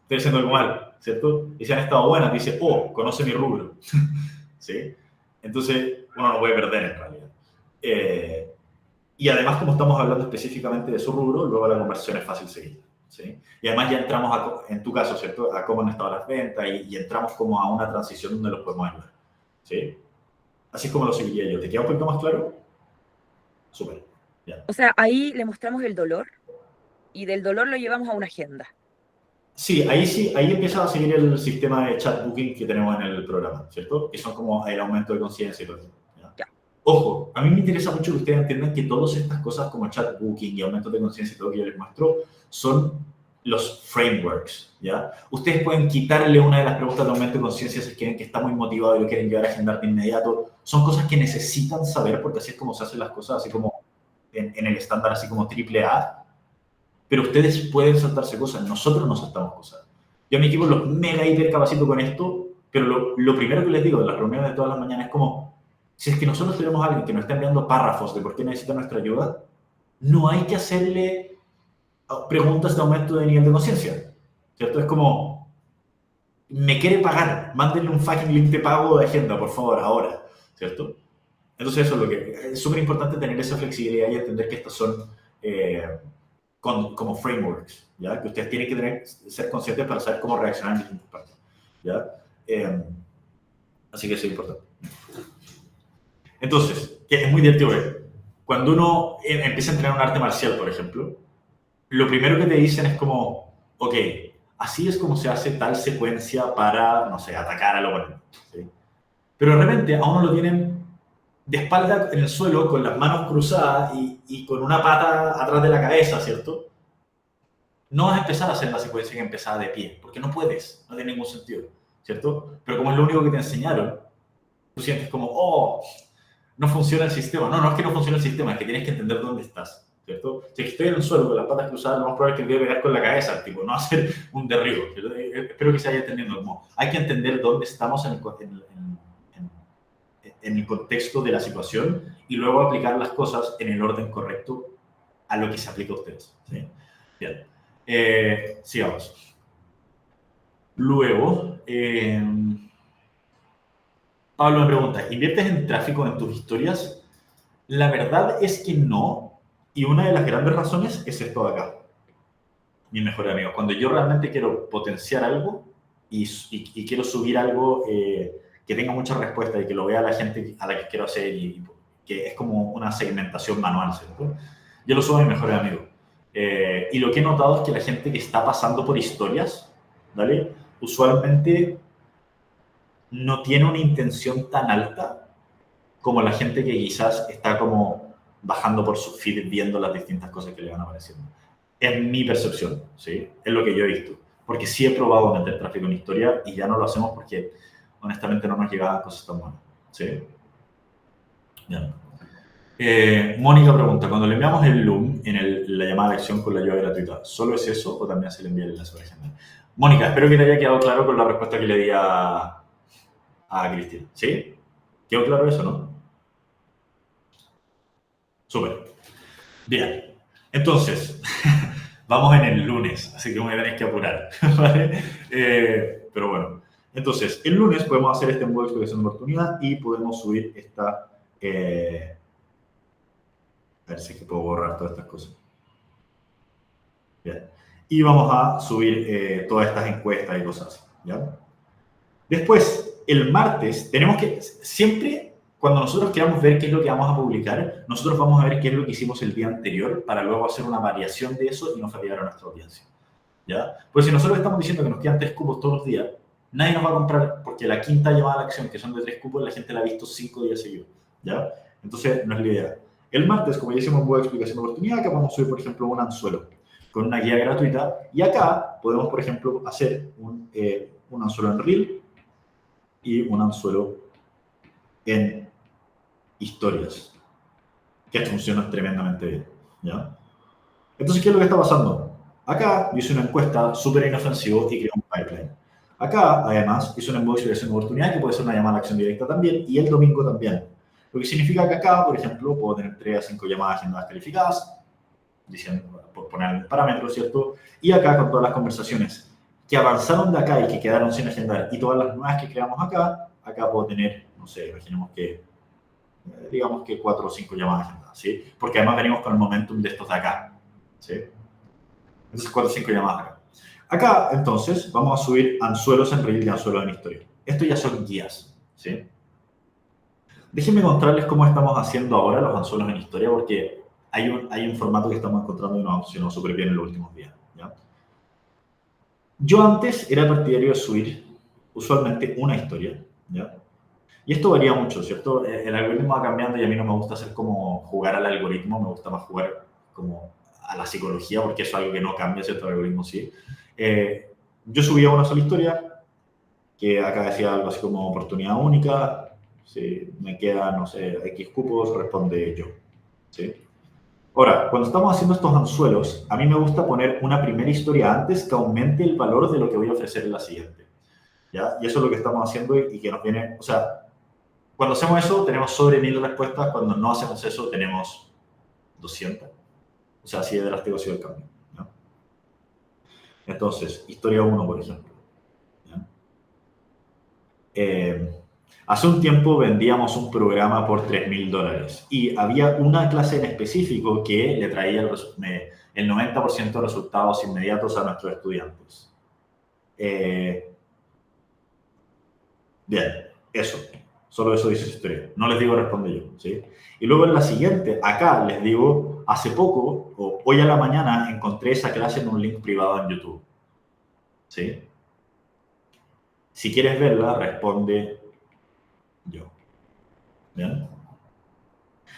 estoy haciendo algo mal, ¿cierto? Y si han estado buenas, dice, oh, conoce mi rubro, ¿sí? Entonces, uno no puede perder en realidad. Y además, como estamos hablando específicamente de su rubro, luego la conversión es fácil seguir, ¿sí? Y además ya entramos, en tu caso, ¿cierto? A cómo han estado las ventas y entramos como a una transición donde los podemos ayudar, ¿sí? Así es como lo seguiría yo. ¿Te queda un poquito más claro? Súper, ya. O sea, ahí le mostramos el dolor y del dolor lo llevamos a una agenda. Sí, ahí empieza a seguir el sistema de chat booking que tenemos en el programa, ¿cierto? Que son como el aumento de conciencia y todo eso. Ya. Ojo, a mí me interesa mucho que ustedes entiendan que todas estas cosas como chat booking y aumento de conciencia y todo lo que yo les muestro son los frameworks, ¿ya? Ustedes pueden quitarle una de las preguntas de aumento de conciencia si quieren que está muy motivado y lo quieren llegar a agendar de inmediato. Son cosas que necesitan saber porque así es como se hacen las cosas, así como en el estándar, así como triple A. Pero ustedes pueden saltarse cosas, nosotros no saltamos cosas. Yo a mi equipo los mega hiper capacito con esto, pero lo primero que les digo en las reuniones de todas las mañanas es como, si es que nosotros tenemos a alguien que nos está enviando párrafos de por qué necesita nuestra ayuda, no hay que hacerle preguntas de aumento de nivel de conciencia, ¿cierto? Es como, me quiere pagar, mándenle un fucking link de pago de agenda, por favor, ahora, ¿cierto? Entonces eso es lo que es súper importante, tener esa flexibilidad y entender que estas son como frameworks, ¿ya? Que ustedes tienen que ser conscientes para saber cómo reaccionar en distintas partes, ¿ya? Así que eso es importante. Entonces, que es muy divertido ver. Cuando uno empieza a entrenar un arte marcial, por ejemplo, lo primero que te dicen es como, ok, así es como se hace tal secuencia para, no sé, atacar al oponente, ¿sí? Pero de repente a uno lo tienen de espalda en el suelo, con las manos cruzadas y con una pata atrás de la cabeza, ¿cierto? No vas a empezar a hacer la secuencia que empezaba de pie, porque no puedes, no tiene ningún sentido, ¿cierto? Pero como es lo único que te enseñaron, tú sientes como, oh, no funciona el sistema. No, no es que no funcione el sistema, es que tienes que entender dónde estás, ¿cierto? Si estoy en el suelo con las patas cruzadas, lo más probable es que me voy a pegar con la cabeza, tipo, no hacer un derribo. Espero que se haya entendido. Como, hay que entender dónde estamos en el contexto de la situación y luego aplicar las cosas en el orden correcto a lo que se aplica a ustedes. ¿Sí? Bien. Sigamos. Luego, Pablo me pregunta, ¿inviertes en tráfico en tus historias? La verdad es que no, y una de las grandes razones es esto de acá, mi mejor amigo. Cuando yo realmente quiero potenciar algo y quiero subir algo que tenga mucha respuesta y que lo vea la gente a la que quiero hacer y que es como una segmentación manual, ¿cierto? Yo lo subo a mi mejor amigo. Y lo que he notado es que la gente que está pasando por historias, ¿vale? Usualmente no tiene una intención tan alta como la gente que quizás está como bajando por su feed viendo las distintas cosas que le van apareciendo. Es mi percepción, ¿sí? Es lo que yo he visto. Porque sí he probado meter tráfico en historia y ya no lo hacemos porque honestamente no nos llegaban cosas tan buenas, ¿sí? Bien. Mónica pregunta, cuando le enviamos el Loom en la llamada de acción con la ayuda gratuita, ¿solo es eso o también se le envía el enlace para agendar? Mónica, espero que te haya quedado claro con la respuesta que le di a Cristina. ¿Sí? ¿Quedó claro eso, no? Súper. Bien. Entonces, vamos en el lunes, así que me tenéis que apurar. ¿Vale? Pero bueno. Entonces, el lunes podemos hacer este modo de explicación de oportunidad y podemos subir esta... a ver si es que puedo borrar todas estas cosas. Bien. Y vamos a subir todas estas encuestas y cosas así. ¿Ya? Después, el martes, tenemos que siempre, cuando nosotros queramos ver qué es lo que vamos a publicar, nosotros vamos a ver qué es lo que hicimos el día anterior para luego hacer una variación de eso y no fatigar a nuestra audiencia. ¿Ya? Pues si nosotros estamos diciendo que nos quedan 3 cupos todos los días, nadie nos va a comprar porque la quinta llamada a la acción, que son de 3 cupos, la gente la ha visto 5 días seguidos. ¿Ya? Entonces, no es la idea. El martes, como ya hicimos una explicación de oportunidad, acá vamos a subir, por ejemplo, un anzuelo con una guía gratuita y acá podemos, por ejemplo, hacer un anzuelo en Reel y un anzuelo en historias, que funcionan tremendamente bien, ¿ya? Entonces, ¿qué es lo que está pasando? Acá yo hice una encuesta súper inofensiva y creé un pipeline. Acá, además, hice una explicación de oportunidad que puede ser una llamada a acción directa también y el domingo también. Lo que significa que acá, por ejemplo, puedo tener 3 a 5 llamadas agendadas calificadas, diciendo, por poner el parámetro, ¿cierto? Y acá con todas las conversaciones que avanzaron de acá y que quedaron sin agendar y todas las nuevas que creamos acá, acá puedo tener, no sé, imaginemos que, digamos que 4 o 5 llamadas agendadas, ¿sí? Porque además venimos con el momentum de estos de acá, ¿sí? Entonces 4 o 5 llamadas acá. Acá, entonces, vamos a subir anzuelos en Reel y anzuelos en historia. Esto ya son guías, ¿sí? Déjenme mostrarles cómo estamos haciendo ahora los anzuelos en historia, porque hay un formato que estamos encontrando y nos funcionó súper bien en los últimos días, ¿ya? Yo antes era partidario de subir usualmente una historia, ¿ya? Y esto varía mucho, ¿cierto? El algoritmo va cambiando y a mí no me gusta hacer como jugar al algoritmo, me gusta más jugar como a la psicología, porque eso es algo que no cambia, ¿cierto? El algoritmo sí. Yo subía una sola historia, que acá decía algo así como oportunidad única, si me quedan, no sé, X cupos, responde yo, ¿sí? Ahora, cuando estamos haciendo estos anzuelos, a mí me gusta poner una primera historia antes que aumente el valor de lo que voy a ofrecer en la siguiente, ¿ya? Y eso es lo que estamos haciendo y que nos viene, o sea, cuando hacemos eso tenemos sobre 1000 respuestas, cuando no hacemos eso tenemos 200. O sea, así de drástico ha sido el cambio, ¿no? Entonces, historia 1, por ejemplo, ¿ya? Hace un tiempo vendíamos un programa por $3000 y había una clase en específico que le traía el 90% de resultados inmediatos a nuestros estudiantes. Bien, eso. Solo eso dice su historia. No les digo responde yo, ¿sí? Y luego en la siguiente, acá les digo, hace poco, o hoy a la mañana, encontré esa clase en un link privado en YouTube, ¿sí? Si quieres verla, responde yo. ¿Bien?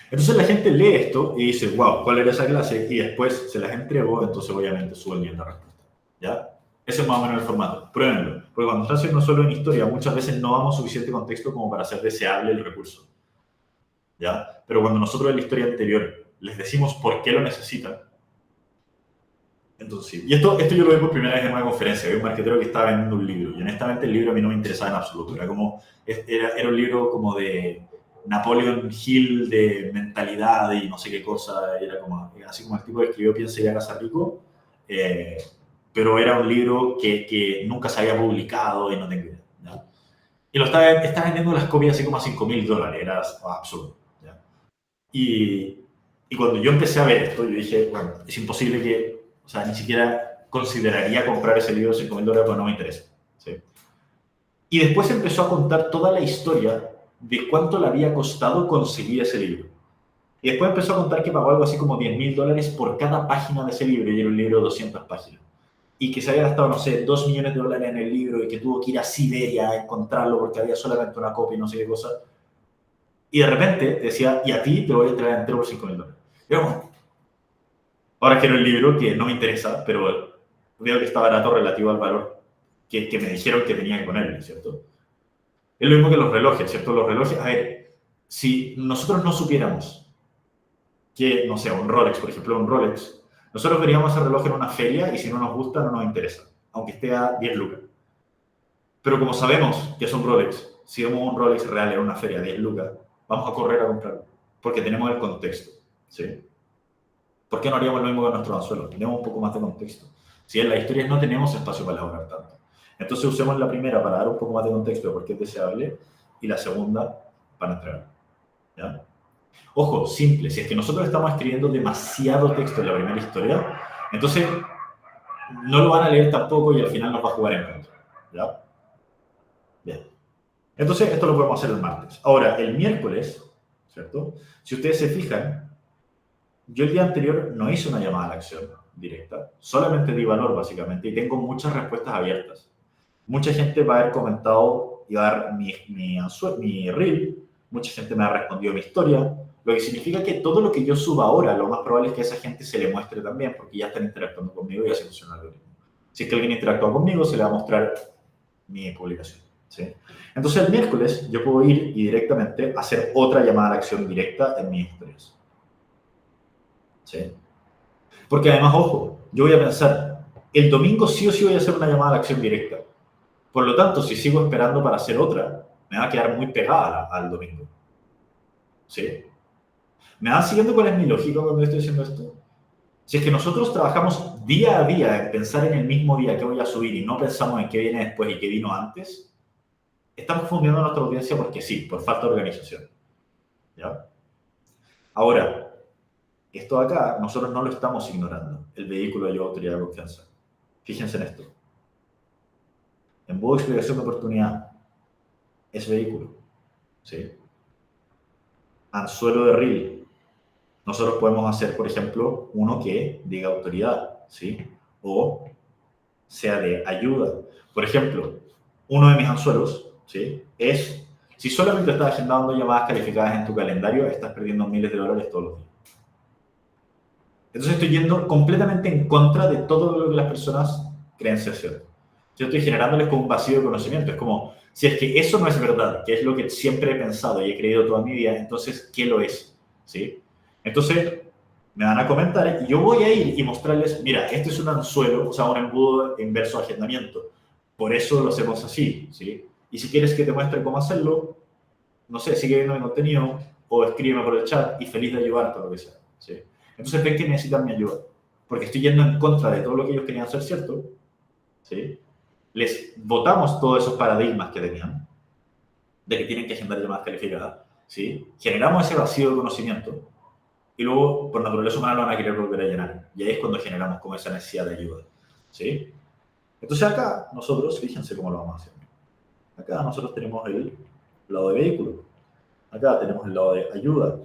Entonces la gente lee esto y dice, wow, ¿cuál era esa clase? Y después se las entrego, entonces obviamente sube el nivel de respuesta, ¿ya? Ese es más o menos el formato. Pruébenlo. Porque cuando están haciendo solo en historia, muchas veces no damos suficiente contexto como para hacer deseable el recurso, ¿ya? Pero cuando nosotros en la historia anterior les decimos por qué lo necesitan, entonces sí. Y esto yo lo vi por primera vez en una conferencia. Había un marketero que estaba vendiendo un libro. Y honestamente el libro a mí no me interesaba en absoluto. Era un libro como de Napoleon Hill de mentalidad y no sé qué cosa, era como, así como el tipo que escribió Piense y hágase rico, pero era un libro que nunca se había publicado y no tengo idea, ¿ya? Y lo está vendiendo las copias así como a $5.000, era absurdo, ¿ya? Y cuando yo empecé a ver esto, yo dije, bueno, es imposible que, o sea, ni siquiera consideraría comprar ese libro de $5.000 porque no me interesa, ¿sí? Y después empezó a contar toda la historia de cuánto le había costado conseguir ese libro. Y después empezó a contar que pagó algo así como $10.000 por cada página de ese libro, y era un libro de 200 páginas. Y que se había gastado, no sé, $2 millones en el libro y que tuvo que ir a Siberia a encontrarlo porque había solamente una copia y no sé qué cosa. Y de repente decía, y a ti te lo voy a traer entero por $5.000. Y yo, bueno, ahora quiero el libro que no me interesa, pero veo que está barato relativo al valor que me dijeron que tenía que ponerle, ¿cierto? Es lo mismo que los relojes, ¿cierto? Los relojes, a ver, si nosotros no supiéramos que, no sé, un Rolex, por ejemplo, un Rolex, nosotros veríamos ese reloj en una feria y si no nos gusta, no nos interesa, aunque esté a 10 lucas. Pero como sabemos que es un Rolex, si vemos un Rolex real en una feria a 10 lucas, vamos a correr a comprarlo, porque tenemos el contexto, ¿sí? ¿Por qué no haríamos lo mismo con nuestro anzuelo? Tenemos un poco más de contexto. Si en las historias no tenemos espacio para elaborar tanto. Entonces usemos la primera para dar un poco más de contexto de por qué es deseable y la segunda para entregar, ¿ya? Ojo, simple, si es que nosotros estamos escribiendo demasiado texto en la primera historia, entonces no lo van a leer tampoco y al final nos va a jugar en contra, ¿ya? Bien. Entonces esto lo podemos hacer el martes. Ahora, el miércoles, ¿cierto? Si ustedes se fijan, yo el día anterior no hice una llamada a la acción directa, solamente di valor básicamente y tengo muchas respuestas abiertas. Mucha gente va a haber comentado y va a dar mi reel, mucha gente me ha respondido mi historia, lo que significa que todo lo que yo suba ahora, lo más probable es que a esa gente se le muestre también, porque ya están interactuando conmigo y así funciona el algoritmo. Si es que alguien interactúa conmigo, se le va a mostrar mi publicación, ¿sí? Entonces el miércoles yo puedo ir y directamente hacer otra llamada a la acción directa en mis historias, ¿sí? Porque además, ojo, yo voy a pensar, el domingo sí o sí voy a hacer una llamada a la acción directa. Por lo tanto, si sigo esperando para hacer otra, me va a quedar muy pegada al domingo. ¿Sí? ¿Me van siguiendo cuál es mi lógica cuando estoy diciendo esto? Si es que nosotros trabajamos día a día en pensar en el mismo día que voy a subir y no pensamos en qué viene después y qué vino antes, estamos fundiendo a nuestra audiencia porque sí, por falta de organización. ¿Ya? Ahora, esto de acá, nosotros no lo estamos ignorando, el vehículo de autoridad de confianza. Fíjense en esto. Embudo de explicación de oportunidad es vehículo, ¿sí? Anzuelo de reel. Nosotros podemos hacer, por ejemplo, uno que diga autoridad, ¿sí? O sea de ayuda. Por ejemplo, uno de mis anzuelos, ¿sí? Es, si solamente estás agendando llamadas calificadas en tu calendario, estás perdiendo miles de dólares todos los días. Entonces estoy yendo completamente en contra de todo lo que las personas creen ser cierto. Yo estoy generándoles como un vacío de conocimiento. Es como, si es que eso no es verdad, que es lo que siempre he pensado y he creído toda mi vida, entonces, ¿qué lo es? ¿Sí? Entonces, me van a comentar y yo voy a ir y mostrarles, mira, este es un anzuelo, o sea, un embudo inverso de agendamiento. Por eso lo hacemos así, ¿sí? Y si quieres que te muestre cómo hacerlo, no sé, sigue viendo mi contenido o escríbeme por el chat y feliz de ayudarte o lo que sea, ¿sí? Entonces ven que necesitan mi ayuda, porque estoy yendo en contra de todo lo que ellos querían hacer cierto, ¿sí? Les botamos todos esos paradigmas que tenían, de que tienen que agendar llamadas calificadas, ¿sí? Generamos ese vacío de conocimiento y luego, por naturaleza humana, lo van a querer volver a llenar. Y ahí es cuando generamos como esa necesidad de ayuda, ¿sí? Entonces acá, nosotros, fíjense cómo lo vamos a hacer. Acá nosotros tenemos el lado de vehículo. Acá tenemos el lado de ayuda.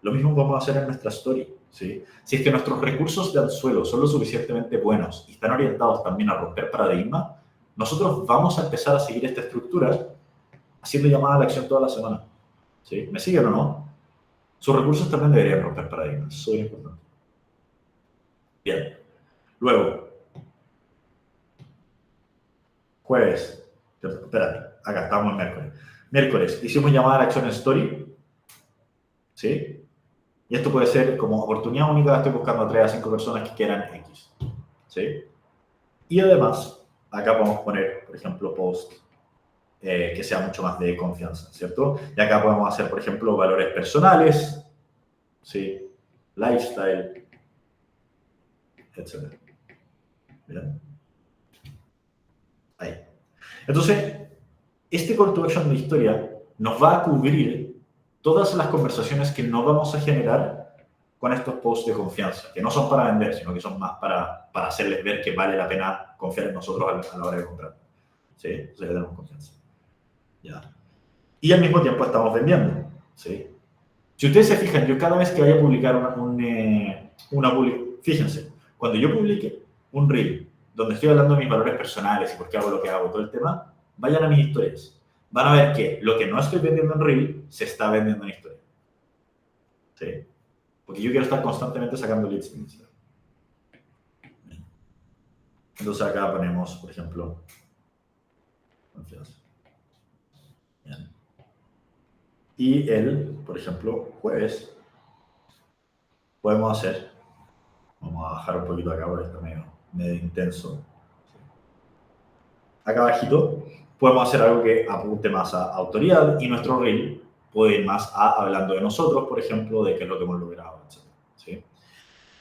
Lo mismo podemos hacer en nuestra story, ¿sí? Si es que nuestros recursos de anzuelo son lo suficientemente buenos y están orientados también a romper paradigmas, nosotros vamos a empezar a seguir esta estructura haciendo llamada a la acción toda la semana, ¿sí? ¿Me siguen o no? Sus recursos también deberían romper paradigmas, eso es importante. Bien. Luego, jueves, espérate, acá estamos el miércoles. Miércoles, hicimos llamada a la acción en story, ¿sí? Y esto puede ser como oportunidad única, estoy buscando a 3 a 5 personas que quieran X, ¿sí? Y además, acá podemos poner, por ejemplo, post que sea mucho más de confianza, ¿cierto? Y acá podemos hacer, por ejemplo, valores personales, ¿sí? Lifestyle, etc. ¿Bien? Ahí. Entonces, este call to action de historia nos va a cubrir todas las conversaciones que no vamos a generar con estos posts de confianza, que no son para vender, sino que son más para hacerles ver que vale la pena confiar en nosotros a la hora de comprar. ¿Sí? O sea, que tenemos confianza. ¿Ya? Y al mismo tiempo estamos vendiendo. ¿Sí? Si ustedes se fijan, yo cada vez que vaya a publicar fíjense, cuando yo publique un reel donde estoy hablando de mis valores personales y por qué hago lo que hago, todo el tema, vayan a mis historias. Van a ver que lo que no estoy vendiendo en reel se está vendiendo en historia. ¿Sí? Porque yo quiero estar constantemente sacando leads en Instagram. Entonces acá ponemos, por ejemplo, confianza. Bien. Y el, por ejemplo, jueves, podemos hacer, vamos a bajar un poquito acá porque está medio intenso. Acá abajito, podemos hacer algo que apunte más a autoridad y nuestro reel puede ir más a hablando de nosotros, por ejemplo, de qué es lo que hemos logrado, etc. ¿Sí?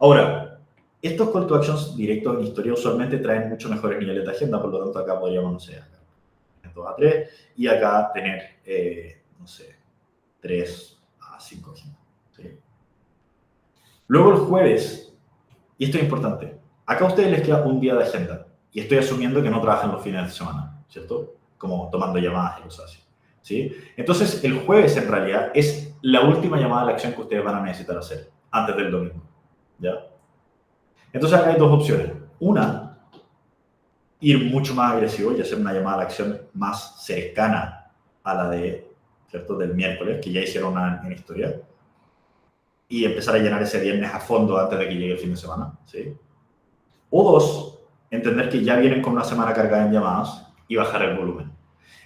Ahora, estos call to actions directos en historia usualmente traen mucho mejores niveles de agenda, por lo tanto acá podríamos, no sé, acá 2 a 3 y acá tener, no sé, 3 a 5 agendas. ¿Sí? Luego el jueves, y esto es importante, acá a ustedes les queda un día de agenda y estoy asumiendo que no trabajan los fines de semana, ¿cierto? Como tomando llamadas y cosas así. ¿Sí? Entonces el jueves en realidad es la última llamada a la acción que ustedes van a necesitar hacer antes del domingo. ¿Ya? Entonces acá hay dos opciones. Una, ir mucho más agresivo y hacer una llamada a la acción más cercana a la de, ¿cierto? Del miércoles, que ya hicieron una en historia, y empezar a llenar ese viernes a fondo antes de que llegue el fin de semana. ¿Sí? O dos, entender que ya vienen con una semana cargada en llamadas y bajar el volumen.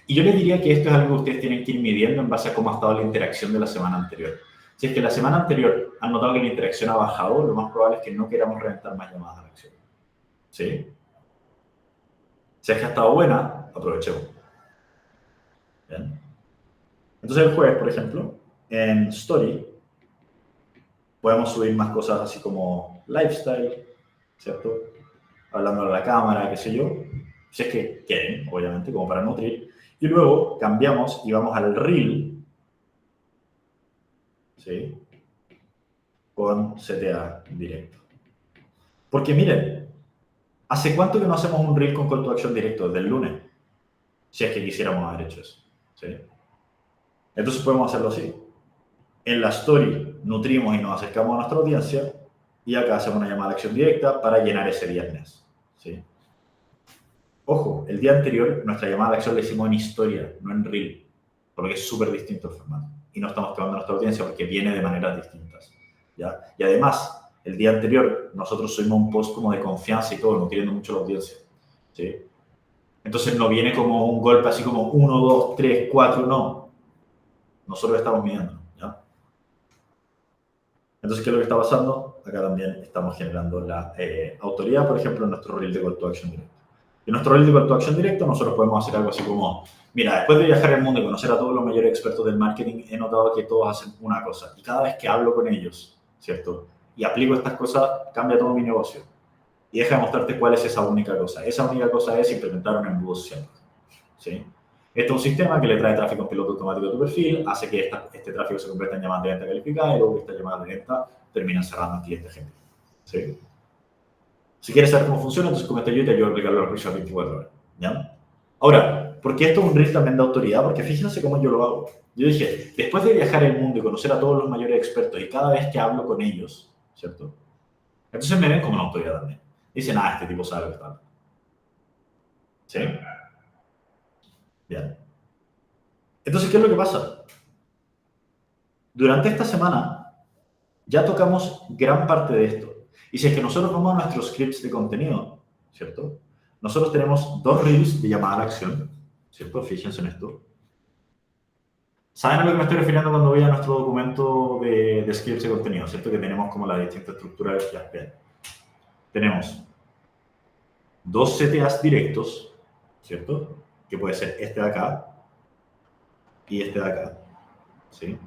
Y yo les diría que esto es algo que ustedes tienen que ir midiendo en base a cómo ha estado la interacción de la semana anterior. Si es que la semana anterior han notado que la interacción ha bajado, lo más probable es que no queramos reventar más llamadas a la acción. ¿Sí? Si es que ha estado buena, aprovechemos. ¿Bien? Entonces el jueves, por ejemplo, en Story, podemos subir más cosas así como lifestyle, ¿cierto? Hablando a la cámara, qué sé yo. Si es que quieren, obviamente, como para nutrir. Y luego cambiamos y vamos al reel, ¿sí? Con CTA directo. Porque miren, ¿hace cuánto que no hacemos un reel con call to action directo? Desde el lunes. Si es que quisiéramos haber hecho eso. ¿Sí? Entonces podemos hacerlo así. En la story nutrimos y nos acercamos a nuestra audiencia y acá hacemos una llamada a acción directa para llenar ese viernes. ¿Sí? Ojo, el día anterior nuestra llamada de acción la hicimos en historia, no en reel, porque es súper distinto el formato. Y no estamos quemando a nuestra audiencia porque viene de maneras distintas. ¿Ya? Y además, el día anterior nosotros subimos un post como de confianza y todo, nutriendo mucho a la audiencia. ¿Sí? Entonces no viene como un golpe así como 1, 2, 3, 4, no. Nosotros estamos midiendo. ¿Ya? Entonces, ¿qué es lo que está pasando? Acá también estamos generando la autoridad, por ejemplo, en nuestro reel de call to action directo. En nuestro reel de call to action directo, nosotros podemos hacer algo así como, mira, después de viajar el mundo y conocer a todos los mayores expertos del marketing, he notado que todos hacen una cosa. Y cada vez que hablo con ellos, ¿cierto? Y aplico estas cosas, cambia todo mi negocio. Y deja de mostrarte cuál es esa única cosa. Esa única cosa es implementar un embudo social. ¿Sí? Esto es un sistema que le trae tráfico en piloto automático a tu perfil, hace que este tráfico se convierta en llamadas de venta calificada y luego estas llamadas de venta terminan cerrando en clientes gente. ¿Sí? Si quieres saber cómo funciona, entonces comenta yo y te ayudo a aplicarlo a los próximas 24 horas. ¿Ya? Ahora, ¿por qué esto es un reel también de autoridad? Porque fíjense cómo yo lo hago. Yo dije, después de viajar el mundo y conocer a todos los mayores expertos y cada vez que hablo con ellos, ¿cierto? Entonces me ven como una autoridad también. Dicen, este tipo sabe lo que está hablando. ¿Sí? Bien. Entonces, ¿qué es lo que pasa? Durante esta semana ya tocamos gran parte de esto. Y si es que nosotros vamos a nuestros scripts de contenido, ¿cierto? Nosotros tenemos 2 reels de llamada a la acción, ¿cierto? Fíjense en esto. ¿Saben a lo que me estoy refiriendo cuando voy a nuestro documento de scripts de contenido, ¿cierto? Que tenemos como la distinta estructura de las bien. Tenemos 2 CTAs directos, ¿cierto? Que puede ser este de acá, y este de acá, ¿sí?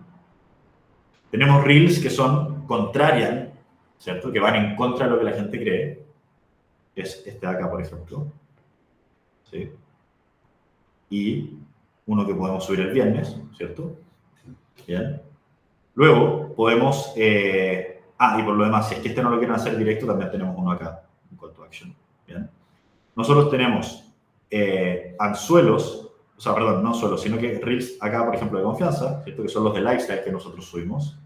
Tenemos reels que son contrarian, ¿cierto? Que van en contra de lo que la gente cree. Es este de acá, por ejemplo, ¿sí? Y uno que podemos subir el viernes, ¿cierto? Bien. Luego podemos... y por lo demás, si es que este no lo quieren hacer directo, también tenemos uno acá, un call to action. Bien. Nosotros tenemos anzuelos, o sea, perdón, no solo, sino que reels acá, por ejemplo, de confianza, ¿cierto? Que son los de lifestyle que nosotros subimos.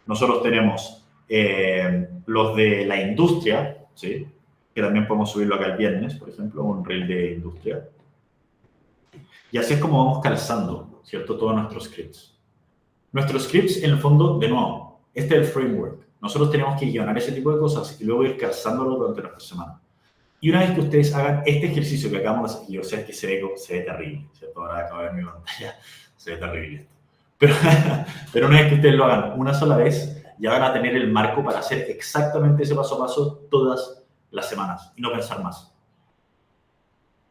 Nosotros tenemos los de la industria, ¿sí? Que también podemos subirlo acá el viernes, por ejemplo, un reel de industria. Y así es como vamos calzando, ¿cierto? Todos nuestros scripts. Nuestros scripts, en el fondo, de nuevo, este es el framework. Nosotros tenemos que guionar ese tipo de cosas y luego ir calzándolo durante nuestra semana. Y una vez que ustedes hagan este ejercicio que acabamos de hacer, yo sé que se ve terrible, ¿cierto? Ahora acabo de ver mi pantalla, se ve terrible esto. Pero una vez que ustedes lo hagan una sola vez, ya van a tener el marco para hacer exactamente ese paso a paso todas las semanas y no pensar más.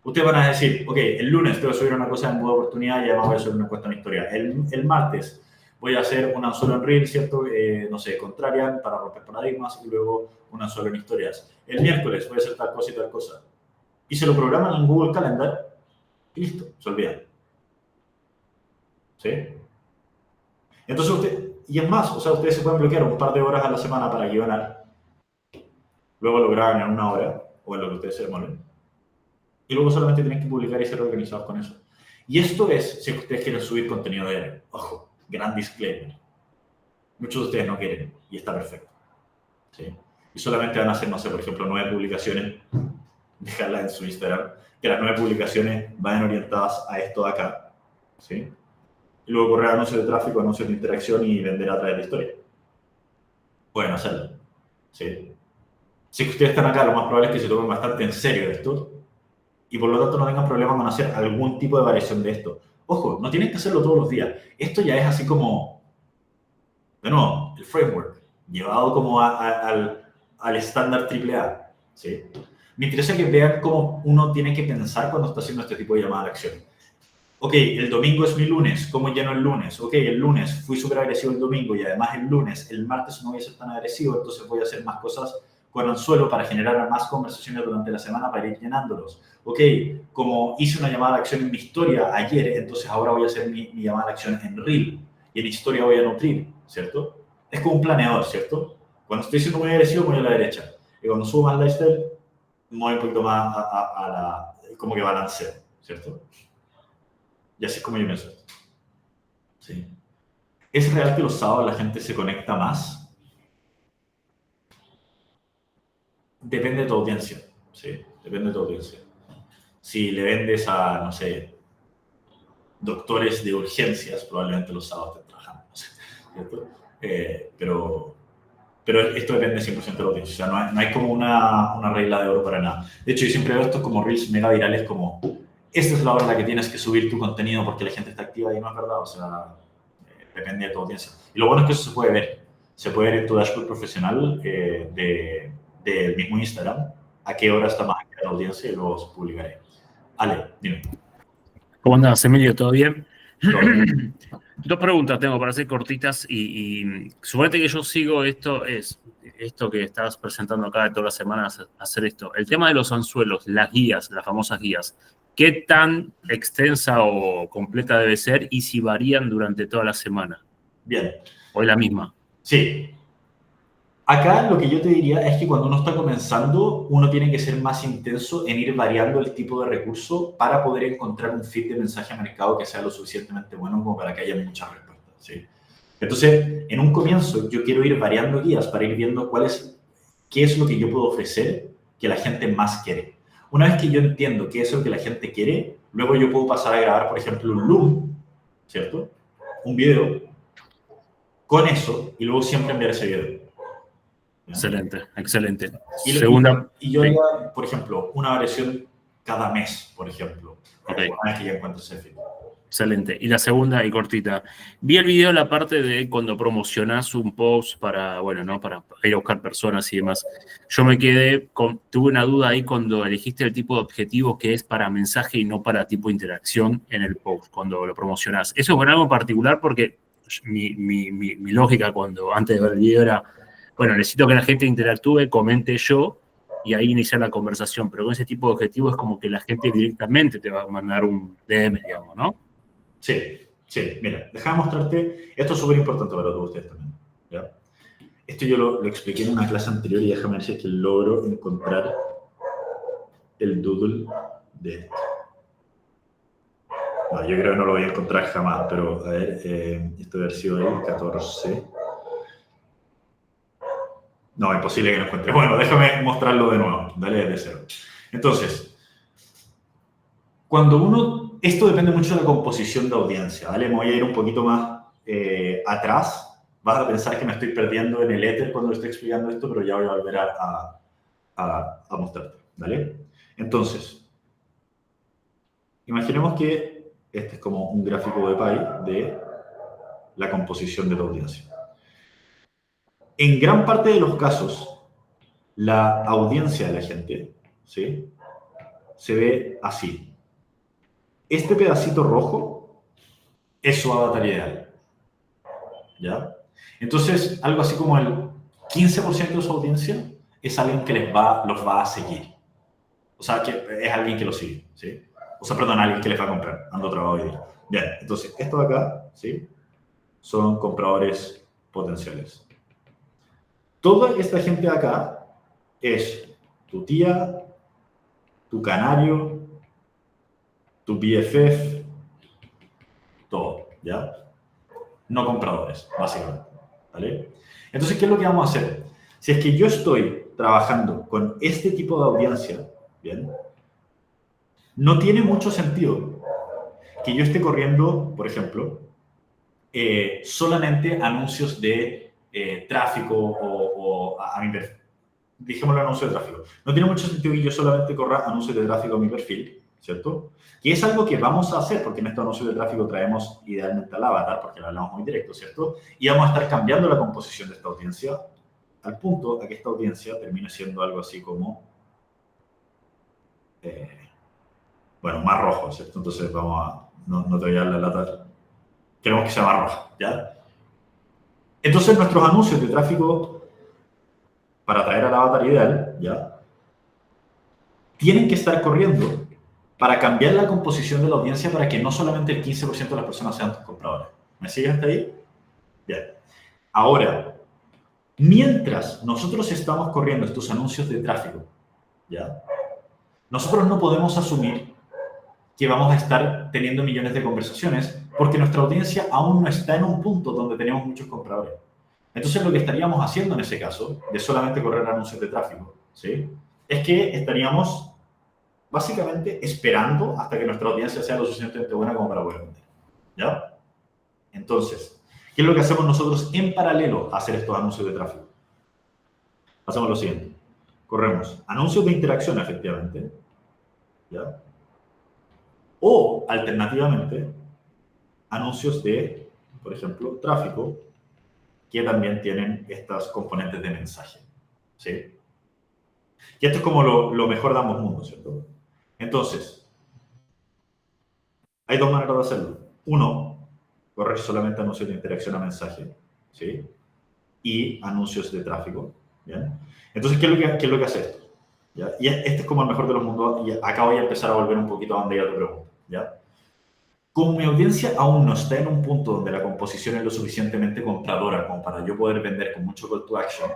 Ustedes van a decir, ok, el lunes tengo que subir una cosa en modo oportunidad y además voy a subir una encuesta en historia. El martes voy a hacer un anzuelo en reel, ¿cierto? No sé, contrarian para romper paradigmas y luego un anzuelo en historias. El miércoles voy a hacer tal cosa y tal cosa. Y se lo programan en Google Calendar y listo, se olvidan. ¿Sí? Entonces, y es más, o sea, ustedes se pueden bloquear un par de horas a la semana para guionar. Luego lo graban en una hora o en lo que ustedes se demoren. Y luego solamente tienen que publicar y ser organizados con eso. Y esto es si ustedes quieren subir contenido diario. Ojo, gran disclaimer. Muchos de ustedes no quieren y está perfecto. ¿Sí? Y solamente van a hacer, no sé, por ejemplo, 9 publicaciones, dejarlas en su Instagram, que las 9 publicaciones vayan orientadas a esto de acá. ¿Sí? Y luego correr anuncios de tráfico, anuncios de interacción y vender a través de historia. Pueden hacerlo. ¿Sí? Si ustedes están acá, lo más probable es que se tomen bastante en serio esto y por lo tanto no tengan problema con hacer algún tipo de variación de esto. Ojo, no tienen que hacerlo todos los días. Esto ya es así como, de nuevo, el framework, llevado como al estándar AAA. ¿Sí? Me interesa que vean cómo uno tiene que pensar cuando está haciendo este tipo de llamada de acción. Ok, el domingo es mi lunes, ¿cómo lleno el lunes? Ok, el lunes fui súper agresivo el domingo y además el lunes, el martes no voy a ser tan agresivo, entonces voy a hacer más cosas con anzuelo para generar más conversaciones durante la semana para ir llenándolos. Ok, como hice una llamada de acción en mi historia ayer, entonces ahora voy a hacer mi llamada de acción en reel y en historia voy a nutrir, ¿cierto? Es como un planeador, ¿cierto? Cuando estoy siendo muy agresivo, voy a la derecha. Y cuando subo más lifestyle, voy un poquito más a la, como que balanceo, ¿cierto? Y así es como yo pienso. ¿Sí? ¿Es real que los sábados la gente se conecta más? Depende de tu audiencia. ¿Sí? Depende de tu audiencia. Si le vendes a, no sé, doctores de urgencias, probablemente los sábados estén trabajando. No sé, ¿cierto? Pero esto depende 100% de la audiencia. O sea, no hay como una regla de oro para nada. De hecho, yo siempre veo estos como reels mega virales como esta es la hora en la que tienes que subir tu contenido porque la gente está activa y no es verdad. O sea, depende de tu audiencia. Y lo bueno es que eso se puede ver. Se puede ver en tu dashboard profesional del mismo Instagram a qué hora está más activa la audiencia y luego se publicaré. Ale, dime. ¿Cómo andás, Emilio? ¿Todo bien? ¿Todo bien? Dos preguntas tengo para hacer cortitas y suponete que yo sigo esto que estás presentando acá de todas las semanas, hacer esto. El tema de los anzuelos, las guías, las famosas guías, ¿qué tan extensa o completa debe ser y si varían durante toda la semana? Bien. ¿O es la misma? Sí. Acá lo que yo te diría es que cuando uno está comenzando, uno tiene que ser más intenso en ir variando el tipo de recurso para poder encontrar un feed de mensaje a mercado que sea lo suficientemente bueno como para que haya muchas respuestas, ¿sí? Entonces, en un comienzo, yo quiero ir variando guías para ir viendo qué es lo que yo puedo ofrecer que la gente más quiere. Una vez que yo entiendo qué es lo que la gente quiere, luego yo puedo pasar a grabar, por ejemplo, un Loom, ¿cierto? Un video con eso y luego siempre enviar ese video. Excelente, excelente. Segunda. Y yo haría, por ejemplo, una variación cada mes, por ejemplo. Okay. Una vez que ya encuentres ese feed. Excelente. Y la segunda y cortita. Vi el video, la parte de cuando promocionás un post para, bueno, ¿no? Para ir a buscar personas y demás. Yo me tuve una duda ahí cuando elegiste el tipo de objetivo que es para mensaje y no para tipo interacción en el post, cuando lo promocionás. Eso es algo en particular porque mi lógica antes de ver el video era, bueno, necesito que la gente interactúe, comente yo, y ahí iniciar la conversación. Pero con ese tipo de objetivo es como que la gente directamente te va a mandar un DM, digamos, ¿no? Sí, sí. Mira, déjame mostrarte. Esto es súper importante para todos ustedes también. ¿Ya? Esto yo lo expliqué en una clase anterior y déjame ver si es que logro encontrar el doodle de esto. No, yo creo que no lo voy a encontrar jamás, pero a ver, esto debe haber sido el 14. No, imposible que lo encuentre. Bueno, déjame mostrarlo de nuevo. Dale desde cero. Entonces, esto depende mucho de la composición de audiencia, ¿vale? Me voy a ir un poquito más atrás. Vas a pensar que me estoy perdiendo en el éter cuando estoy explicando esto, pero ya voy a volver a mostrarte, ¿vale? Entonces, imaginemos que este es como un gráfico de pie de la composición de la audiencia. En gran parte de los casos, la audiencia de la gente, ¿sí?, se ve así. Este pedacito rojo es su avatar ideal, ¿ya? Entonces, algo así como el 15% de su audiencia es alguien que los va a seguir. O sea, que es alguien que los sigue, ¿sí? O sea, perdón, alguien que les va a comprar. Ando trabajo hoy día. Bien, entonces, esto de acá, ¿sí?, son compradores potenciales. Toda esta gente de acá es tu tía, tu canario, tu BFF, todo, ¿ya? No compradores, básicamente, ¿vale? Entonces, ¿qué es lo que vamos a hacer? Si es que yo estoy trabajando con este tipo de audiencia, ¿bien?, no tiene mucho sentido que yo esté corriendo, por ejemplo, solamente anuncios de tráfico o a mi perfil. Dijémoslo, anuncios de tráfico. No tiene mucho sentido que yo solamente corra anuncios de tráfico a mi perfil, ¿cierto? Y es algo que vamos a hacer, porque en estos anuncios de tráfico traemos idealmente al avatar, porque lo hablamos muy directo, ¿cierto? Y vamos a estar cambiando la composición de esta audiencia al punto a que esta audiencia termine siendo algo así como, bueno, más rojo, ¿cierto? Entonces no te voy a dar la lata, queremos que sea más roja, ¿ya? Entonces nuestros anuncios de tráfico para atraer al avatar ideal, ¿ya?, tienen que estar corriendo para cambiar la composición de la audiencia para que no solamente el 15% de las personas sean tus compradores. ¿Me sigues hasta ahí? Bien. Ahora, mientras nosotros estamos corriendo estos anuncios de tráfico, ¿ya?, nosotros no podemos asumir que vamos a estar teniendo millones de conversaciones porque nuestra audiencia aún no está en un punto donde tenemos muchos compradores. Entonces, lo que estaríamos haciendo en ese caso, de solamente correr anuncios de tráfico, ¿sí?, es que estaríamos básicamente esperando hasta que nuestra audiencia sea lo suficientemente buena como para poder vender, ¿ya? Entonces, ¿qué es lo que hacemos nosotros en paralelo a hacer estos anuncios de tráfico? Hacemos lo siguiente. Corremos anuncios de interacción, efectivamente, ¿ya? O, alternativamente, anuncios de, por ejemplo, tráfico, que también tienen estas componentes de mensaje, ¿sí? Y esto es como lo mejor de ambos mundos, ¿cierto? Entonces, hay dos maneras de hacerlo. Uno, correr solamente anuncios de interacción a mensaje, ¿sí?, y anuncios de tráfico, ¿bien? Entonces, ¿qué es lo que hace esto? ¿Ya? Y este es como el mejor de los mundos, y acá voy a empezar a volver un poquito a donde ya tu pregunta, ¿ya? Como mi audiencia aún no está en un punto donde la composición es lo suficientemente compradora como para yo poder vender con mucho call to action,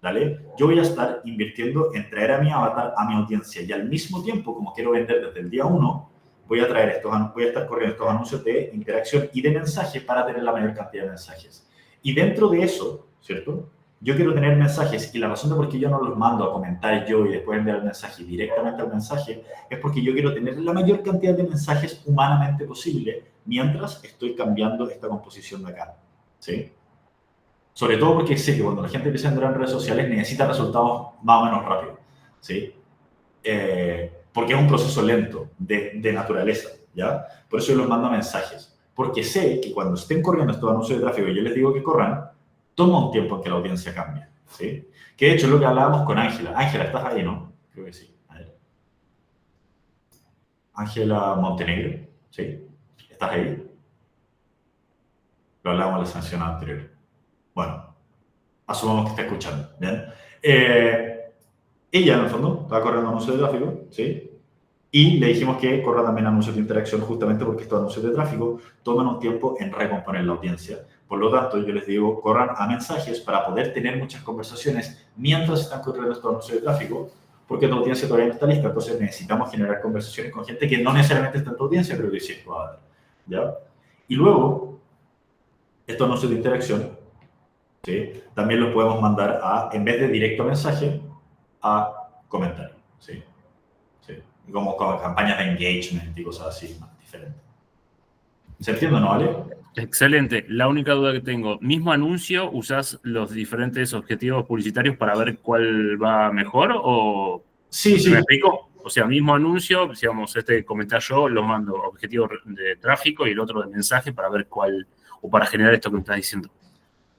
¿vale?, yo voy a estar invirtiendo en traer a mi avatar a mi audiencia, y al mismo tiempo, como quiero vender desde el día 1, voy a estar corriendo estos anuncios de interacción y de mensajes para tener la mayor cantidad de mensajes. Y dentro de eso, ¿cierto?, yo quiero tener mensajes, y la razón de por qué yo no los mando a comentar yo y después enviar el mensaje directamente al mensaje es porque yo quiero tener la mayor cantidad de mensajes humanamente posible mientras estoy cambiando esta composición de acá, ¿sí? Sobre todo porque sé que cuando la gente empieza a entrar en redes sociales necesita resultados más o menos rápidos, ¿sí? Porque es un proceso lento de naturaleza, ¿ya? Por eso yo los mando mensajes, porque sé que cuando estén corriendo estos anuncios de tráfico y yo les digo que corran, toma un tiempo en que la audiencia cambie, ¿sí? Que de hecho es lo que hablábamos con Ángela. Ángela, ¿estás ahí, no? Creo que sí. A ver. Ángela Montenegro, ¿sí? ¿Estás ahí? Lo hablábamos en la sesión anterior. Bueno, asumamos que está escuchando, ¿bien? Ella, en el fondo, estaba corriendo anuncios de tráfico, ¿sí? Y le dijimos que corra también anuncios de interacción justamente porque estos anuncios de tráfico toman un tiempo en recomponer la audiencia. Por lo tanto, yo les digo, corran a mensajes para poder tener muchas conversaciones mientras están corriendo estos anuncios de tráfico, porque tu audiencia todavía no está lista, entonces necesitamos generar conversaciones con gente que no necesariamente está en tu audiencia, pero que sí va a dar, ¿ya? Y luego, estos anuncios de interacción, ¿sí? También los podemos mandar a, en vez de directo mensaje, a comentario, ¿sí? ¿Sí? Como campañas de engagement y cosas así, más diferentes. ¿Se entiende, no, Ale? Excelente. La única duda que tengo, mismo anuncio, ¿usás los diferentes objetivos publicitarios para ver cuál va mejor o...? Sí, sí. ¿Me explico? O sea, mismo anuncio, digamos, este comentar yo, lo mando objetivo de tráfico y el otro de mensaje para ver cuál, o para generar esto que me estás diciendo.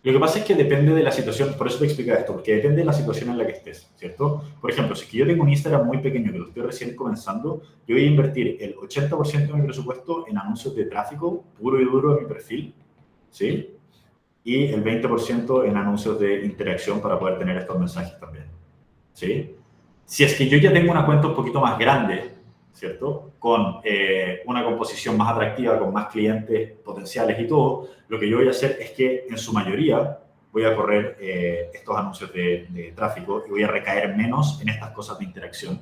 Lo que pasa es que depende de la situación, por eso te explico esto, porque depende de la situación en la que estés, ¿cierto? Por ejemplo, si yo tengo un Instagram muy pequeño que lo estoy recién comenzando, yo voy a invertir el 80% de mi presupuesto en anuncios de tráfico puro y duro de mi perfil, ¿sí? Y el 20% en anuncios de interacción para poder tener estos mensajes también, ¿sí? Si es que yo ya tengo una cuenta un poquito más grande, ¿cierto? Con una composición más atractiva, con más clientes potenciales y todo, lo que yo voy a hacer es que en su mayoría voy a correr estos anuncios de tráfico y voy a recaer menos en estas cosas de interacción,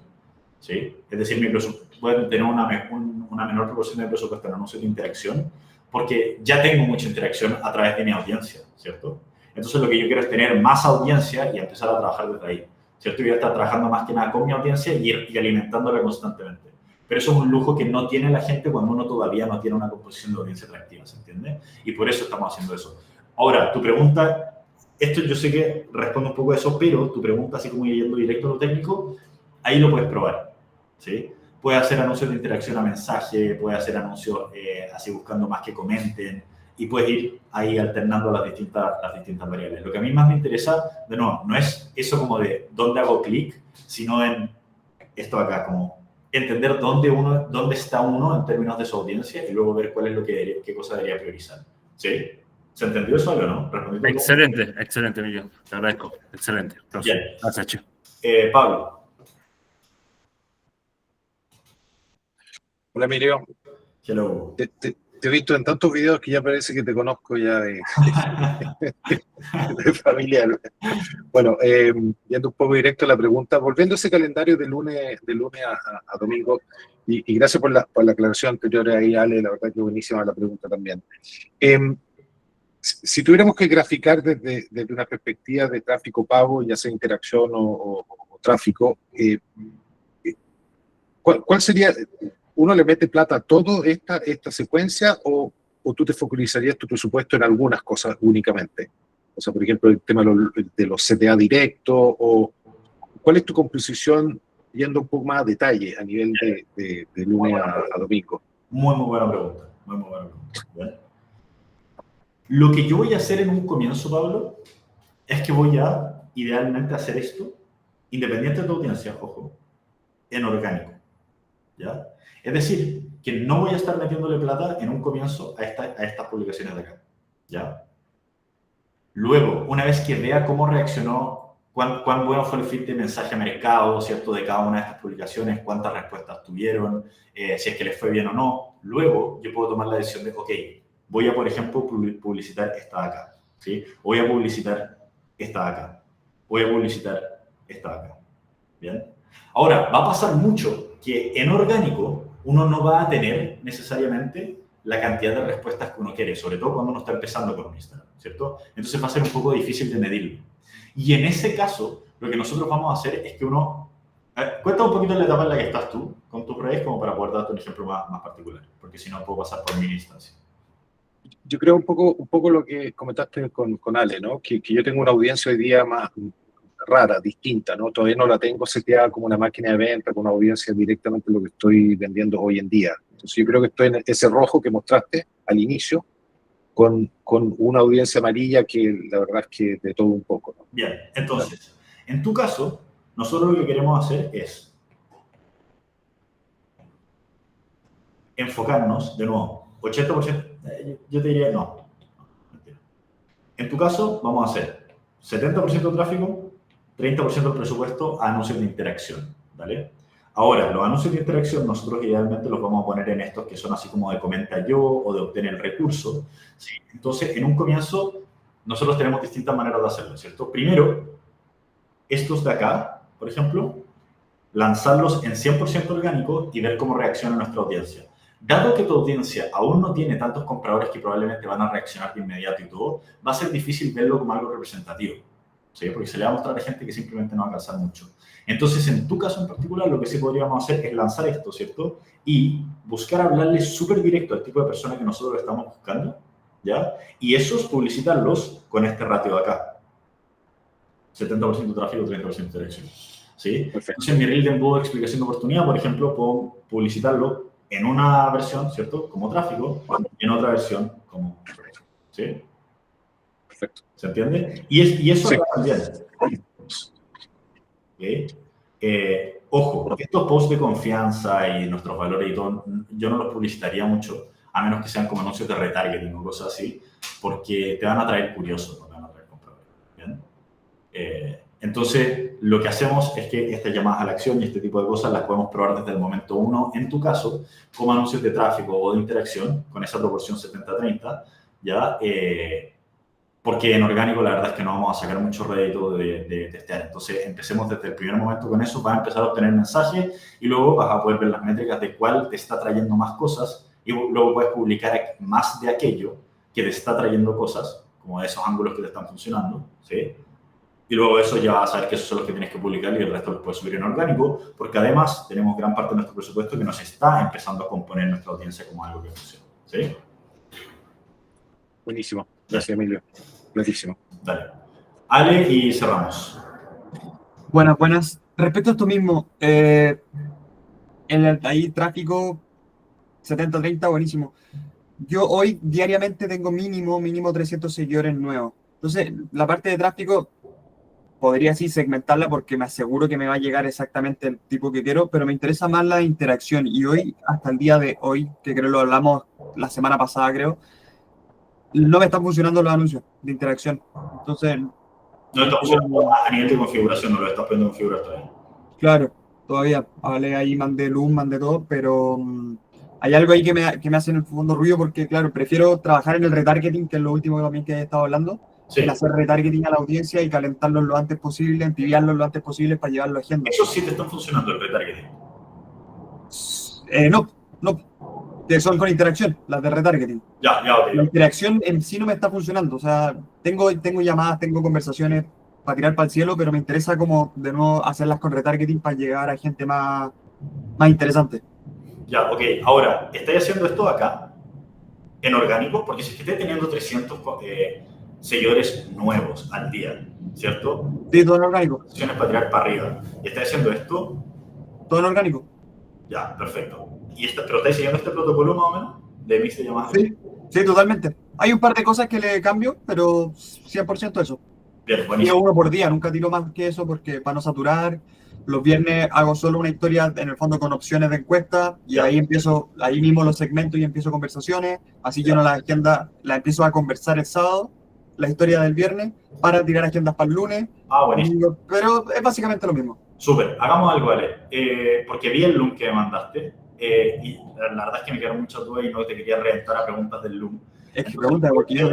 ¿sí? Es decir, voy a tener una menor proporción de presupuesto en anuncios de interacción porque ya tengo mucha interacción a través de mi audiencia, ¿cierto? Entonces lo que yo quiero es tener más audiencia y empezar a trabajar desde ahí, ¿cierto? Y voy a estar trabajando más que nada con mi audiencia y alimentándola constantemente. Pero eso es un lujo que no tiene la gente cuando uno todavía no tiene una composición de audiencia atractiva, ¿se entiende? Y por eso estamos haciendo eso. Ahora, tu pregunta, esto yo sé que responde un poco a eso, pero tu pregunta, así como yendo directo a lo técnico, ahí lo puedes probar, ¿sí? Puedes hacer anuncios de interacción a mensaje, puedes hacer anuncios así buscando más que comenten y puedes ir ahí alternando las distintas variables. Lo que a mí más me interesa, de nuevo, no es eso como de dónde hago clic, sino en esto acá, como entender dónde está uno en términos de su audiencia y luego ver cuál es qué cosa debería priorizar. ¿Sí? ¿Se entendió eso o no? Excelente, excelente, Miguel. Te agradezco. Excelente. Bien. Gracias, Che. Pablo. Hola, Emilio. Hello. Te he visto en tantos videos que ya parece que te conozco ya de familiar. Bueno, yendo un poco directo a la pregunta, volviendo a ese calendario de lunes a domingo, y gracias por la aclaración anterior ahí, Ale, la verdad que buenísima la pregunta también. Si tuviéramos que graficar desde una perspectiva de tráfico pago, ya sea interacción o tráfico, ¿cuál sería? ¿Uno le mete plata a toda esta secuencia o tú te focalizarías tu presupuesto en algunas cosas únicamente? O sea, por ejemplo, el tema de los CTA directos, o ¿cuál es tu composición yendo un poco más a detalle a nivel de lunes a domingo? Muy buena pregunta. Muy buena pregunta. ¿Bien? Lo que yo voy a hacer en un comienzo, Pablo, es que voy a idealmente hacer esto, independiente de tu audiencia, ojo, en orgánico, ¿ya? Es decir, que no voy a estar metiéndole plata en un comienzo a estas publicaciones de acá, ¿ya? Luego, una vez que vea cómo reaccionó, cuán bueno fue el feed de mensaje a mercado, ¿cierto? De cada una de estas publicaciones, cuántas respuestas tuvieron, si es que les fue bien o no, luego yo puedo tomar la decisión de, ok, voy a, por ejemplo, publicitar esta de acá, ¿sí? Voy a publicitar esta de acá. Voy a publicitar esta de acá, ¿bien? Ahora, va a pasar mucho que en orgánico uno no va a tener necesariamente la cantidad de respuestas que uno quiere, sobre todo cuando uno está empezando con un Instagram, ¿cierto? Entonces va a ser un poco difícil de medirlo. Y en ese caso, lo que nosotros vamos a hacer es que uno... cuenta un poquito la etapa en la que estás tú con tus redes como para poder darte un ejemplo más particular, porque si no puedo pasar por mi instancia. Yo creo un poco lo que comentaste con Ale, ¿no? Que yo tengo una audiencia hoy día más rara, distinta, ¿no? Todavía no la tengo seteada como una máquina de venta, con una audiencia directamente lo que estoy vendiendo hoy en día. Entonces yo creo que estoy en ese rojo que mostraste al inicio, con una audiencia amarilla que la verdad es que de todo un poco, ¿no? Bien, entonces, en tu caso, nosotros lo que queremos hacer es enfocarnos, de nuevo, 80%, yo te diría no. En tu caso, vamos a hacer 70% de tráfico, 30% del presupuesto a anuncios de interacción, ¿vale? Ahora, los anuncios de interacción nosotros idealmente los vamos a poner en estos que son así como de comenta yo o de obtener el recurso, ¿sí? Entonces, en un comienzo, nosotros tenemos distintas maneras de hacerlo, ¿cierto? Primero, estos de acá, por ejemplo, lanzarlos en 100% orgánico y ver cómo reacciona nuestra audiencia. Dado que tu audiencia aún no tiene tantos compradores que probablemente van a reaccionar de inmediato y todo, va a ser difícil verlo como algo representativo, ¿sí? Porque se le va a mostrar a gente que simplemente no va a alcanzar mucho. Entonces, en tu caso en particular, lo que sí podríamos hacer es lanzar esto, ¿cierto? Y buscar hablarle súper directo al tipo de persona que nosotros estamos buscando, ¿ya? Y esos publicitarlos con este ratio de acá. 70% tráfico, 30% interacción, ¿sí? Perfecto. Entonces, mi reel de embudo de explicación de oportunidad, por ejemplo, puedo publicitarlo en una versión, ¿cierto? Como tráfico, y en otra versión como... ¿Sí? Perfecto. ¿Se entiende? Y eso Sí. acá también. ¿Okay? Ojo, estos posts de confianza y nuestros valores y todo, yo no los publicitaría mucho, a menos que sean como anuncios de retargeting o cosas así, porque te van a traer curiosos, no te van a traer compradores. ¿Bien? Entonces, lo que hacemos es que estas llamadas a la acción y este tipo de cosas las podemos probar desde el momento 1, en tu caso, como anuncios de tráfico o de interacción, con esa proporción 70-30, ¿ya? Porque en orgánico la verdad es que no vamos a sacar mucho rédito de testear. Entonces, empecemos desde el primer momento con eso, vas a empezar a obtener mensajes y luego vas a poder ver las métricas de cuál te está trayendo más cosas y luego puedes publicar más de aquello que te está trayendo cosas, como de esos ángulos que te están funcionando, ¿sí? Y luego eso ya vas a saber que esos son los que tienes que publicar y el resto los puedes subir en orgánico, porque además tenemos gran parte de nuestro presupuesto que nos está empezando a componer nuestra audiencia como algo que funciona, ¿sí? Buenísimo. Gracias, Emilio. Buenísimo. Dale. Ale y cerramos. Buenas, buenas. Respecto a esto mismo, ahí tráfico 70-30, buenísimo. Yo hoy diariamente tengo mínimo 300 seguidores nuevos. Entonces, la parte de tráfico podría así segmentarla porque me aseguro que me va a llegar exactamente el tipo que quiero, pero me interesa más la interacción. Y hoy, hasta el día de hoy, que creo lo hablamos la semana pasada, creo, no me están funcionando los anuncios de interacción. Entonces, No está funcionando a nivel de configuración, no lo estás poniendo en configurar todavía. claro, todavía. Hablé ahí, mandé Loom, mandé todo, pero hay algo ahí que me hace en el fondo ruido porque, claro, prefiero trabajar en el retargeting, que es lo último también que he estado hablando, Sí. en hacer retargeting a la audiencia y calentarlo lo antes posible, entibiarlo lo antes posible para llevarlo a agenda. Eso sí te están funcionando el retargeting. No, que son con interacción, las de retargeting. Ya, ok. La interacción en sí no me está funcionando, o sea, tengo llamadas, tengo conversaciones para tirar para el cielo, pero me interesa como de nuevo hacerlas con retargeting para llegar a gente más interesante. Ya, ok. Ahora, ¿estáis haciendo esto acá en orgánico? Porque si es que estáis teniendo 300 seguidores nuevos al día, ¿cierto? Sí, todo en orgánico. Opciones para tirar para arriba. ¿Y estáis haciendo esto? Todo en orgánico. Ya, perfecto. ¿Pero estáis siguiendo este protocolo más o menos? De mix de llamadas. Sí, totalmente. Hay un par de cosas que le cambio, pero 100% eso. Bien, Tiro buenísimo. uno por día, nunca tiro más que eso porque para no saturar. Los viernes hago solo una historia, en el fondo con opciones de encuesta, y Ya. ahí mismo los segmento y empiezo conversaciones. Así lleno la agenda, la empiezo a conversar el sábado, la historia del viernes, para tirar agendas para el lunes. Buenísimo. Pero es básicamente lo mismo. Súper. Hagamos algo, Ale. Porque vi el Loom que me mandaste. Y la verdad es que me quedaron muchas dudas y no te quería reventar a preguntas del Loom. Es que pregunta, porque yo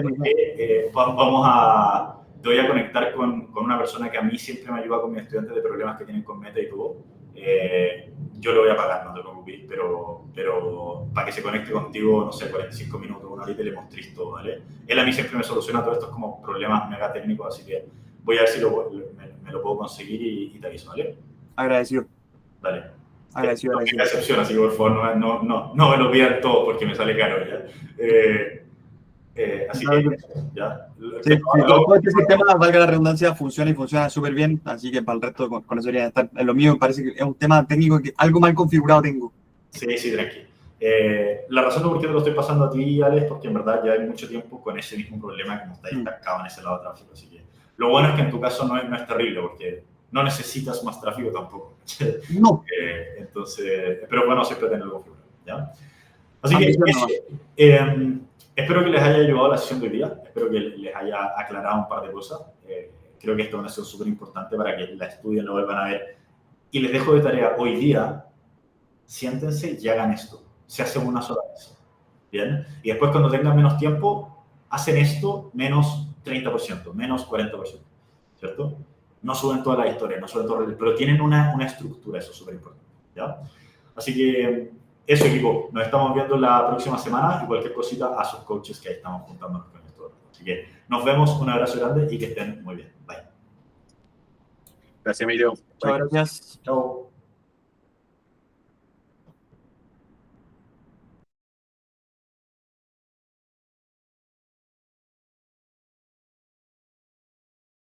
te voy a conectar con una persona que a mí siempre me ayuda con mis estudiantes de problemas que tienen con Meta y todo. Yo le voy a pagar, no te preocupes, pero para que se conecte contigo, no sé, 45 minutos, una horita y le mostréis todo, ¿vale? Él a mí siempre me soluciona todos estos como problemas mega técnicos, así que voy a ver si me lo puedo conseguir y te aviso, ¿vale? Agradecido. Dale. Agradecido. No quiero excepción, así que por favor no me lo pidan todo porque me sale caro ya. Así Claro. que, ya. Sí, sí, todo este sistema, valga la redundancia, funciona y funciona súper bien, así que para el resto con eso debería estar. En lo mío me parece que es un tema técnico que algo mal configurado tengo. Sí, sí, tranqui. La razón por qué te lo estoy pasando a ti, Ale, es porque en verdad ya hay mucho tiempo con ese mismo problema, como estáis estancado en ese lado de tráfico. Así que lo bueno es que en tu caso no es terrible, porque no necesitas más tráfico tampoco. No, Entonces, pero bueno, siempre tenerlo configurado, ¿ya? Así que ambición eso, nomás. espero que les haya ayudado la sesión de hoy día, espero que les haya aclarado un par de cosas. Creo que esto es una sesión súper importante para que la estudien, lo vuelvan a ver. Y les dejo de tarea hoy día, siéntense y hagan esto. Se hace una sola vez. ¿Bien? Y después cuando tengan menos tiempo, hacen esto menos 30%, menos 40%. ¿Cierto? No suben toda la historia, no suben todo el... Pero tienen una estructura, eso es súper importante. ¿Ya? Así que eso, equipo. Nos estamos viendo la próxima semana y cualquier cosita a sus coaches que ahí estamos juntándonos con esto. Así que nos vemos, un abrazo grande y que estén muy bien. Bye. Gracias, Emilio. Muchas gracias. Chao.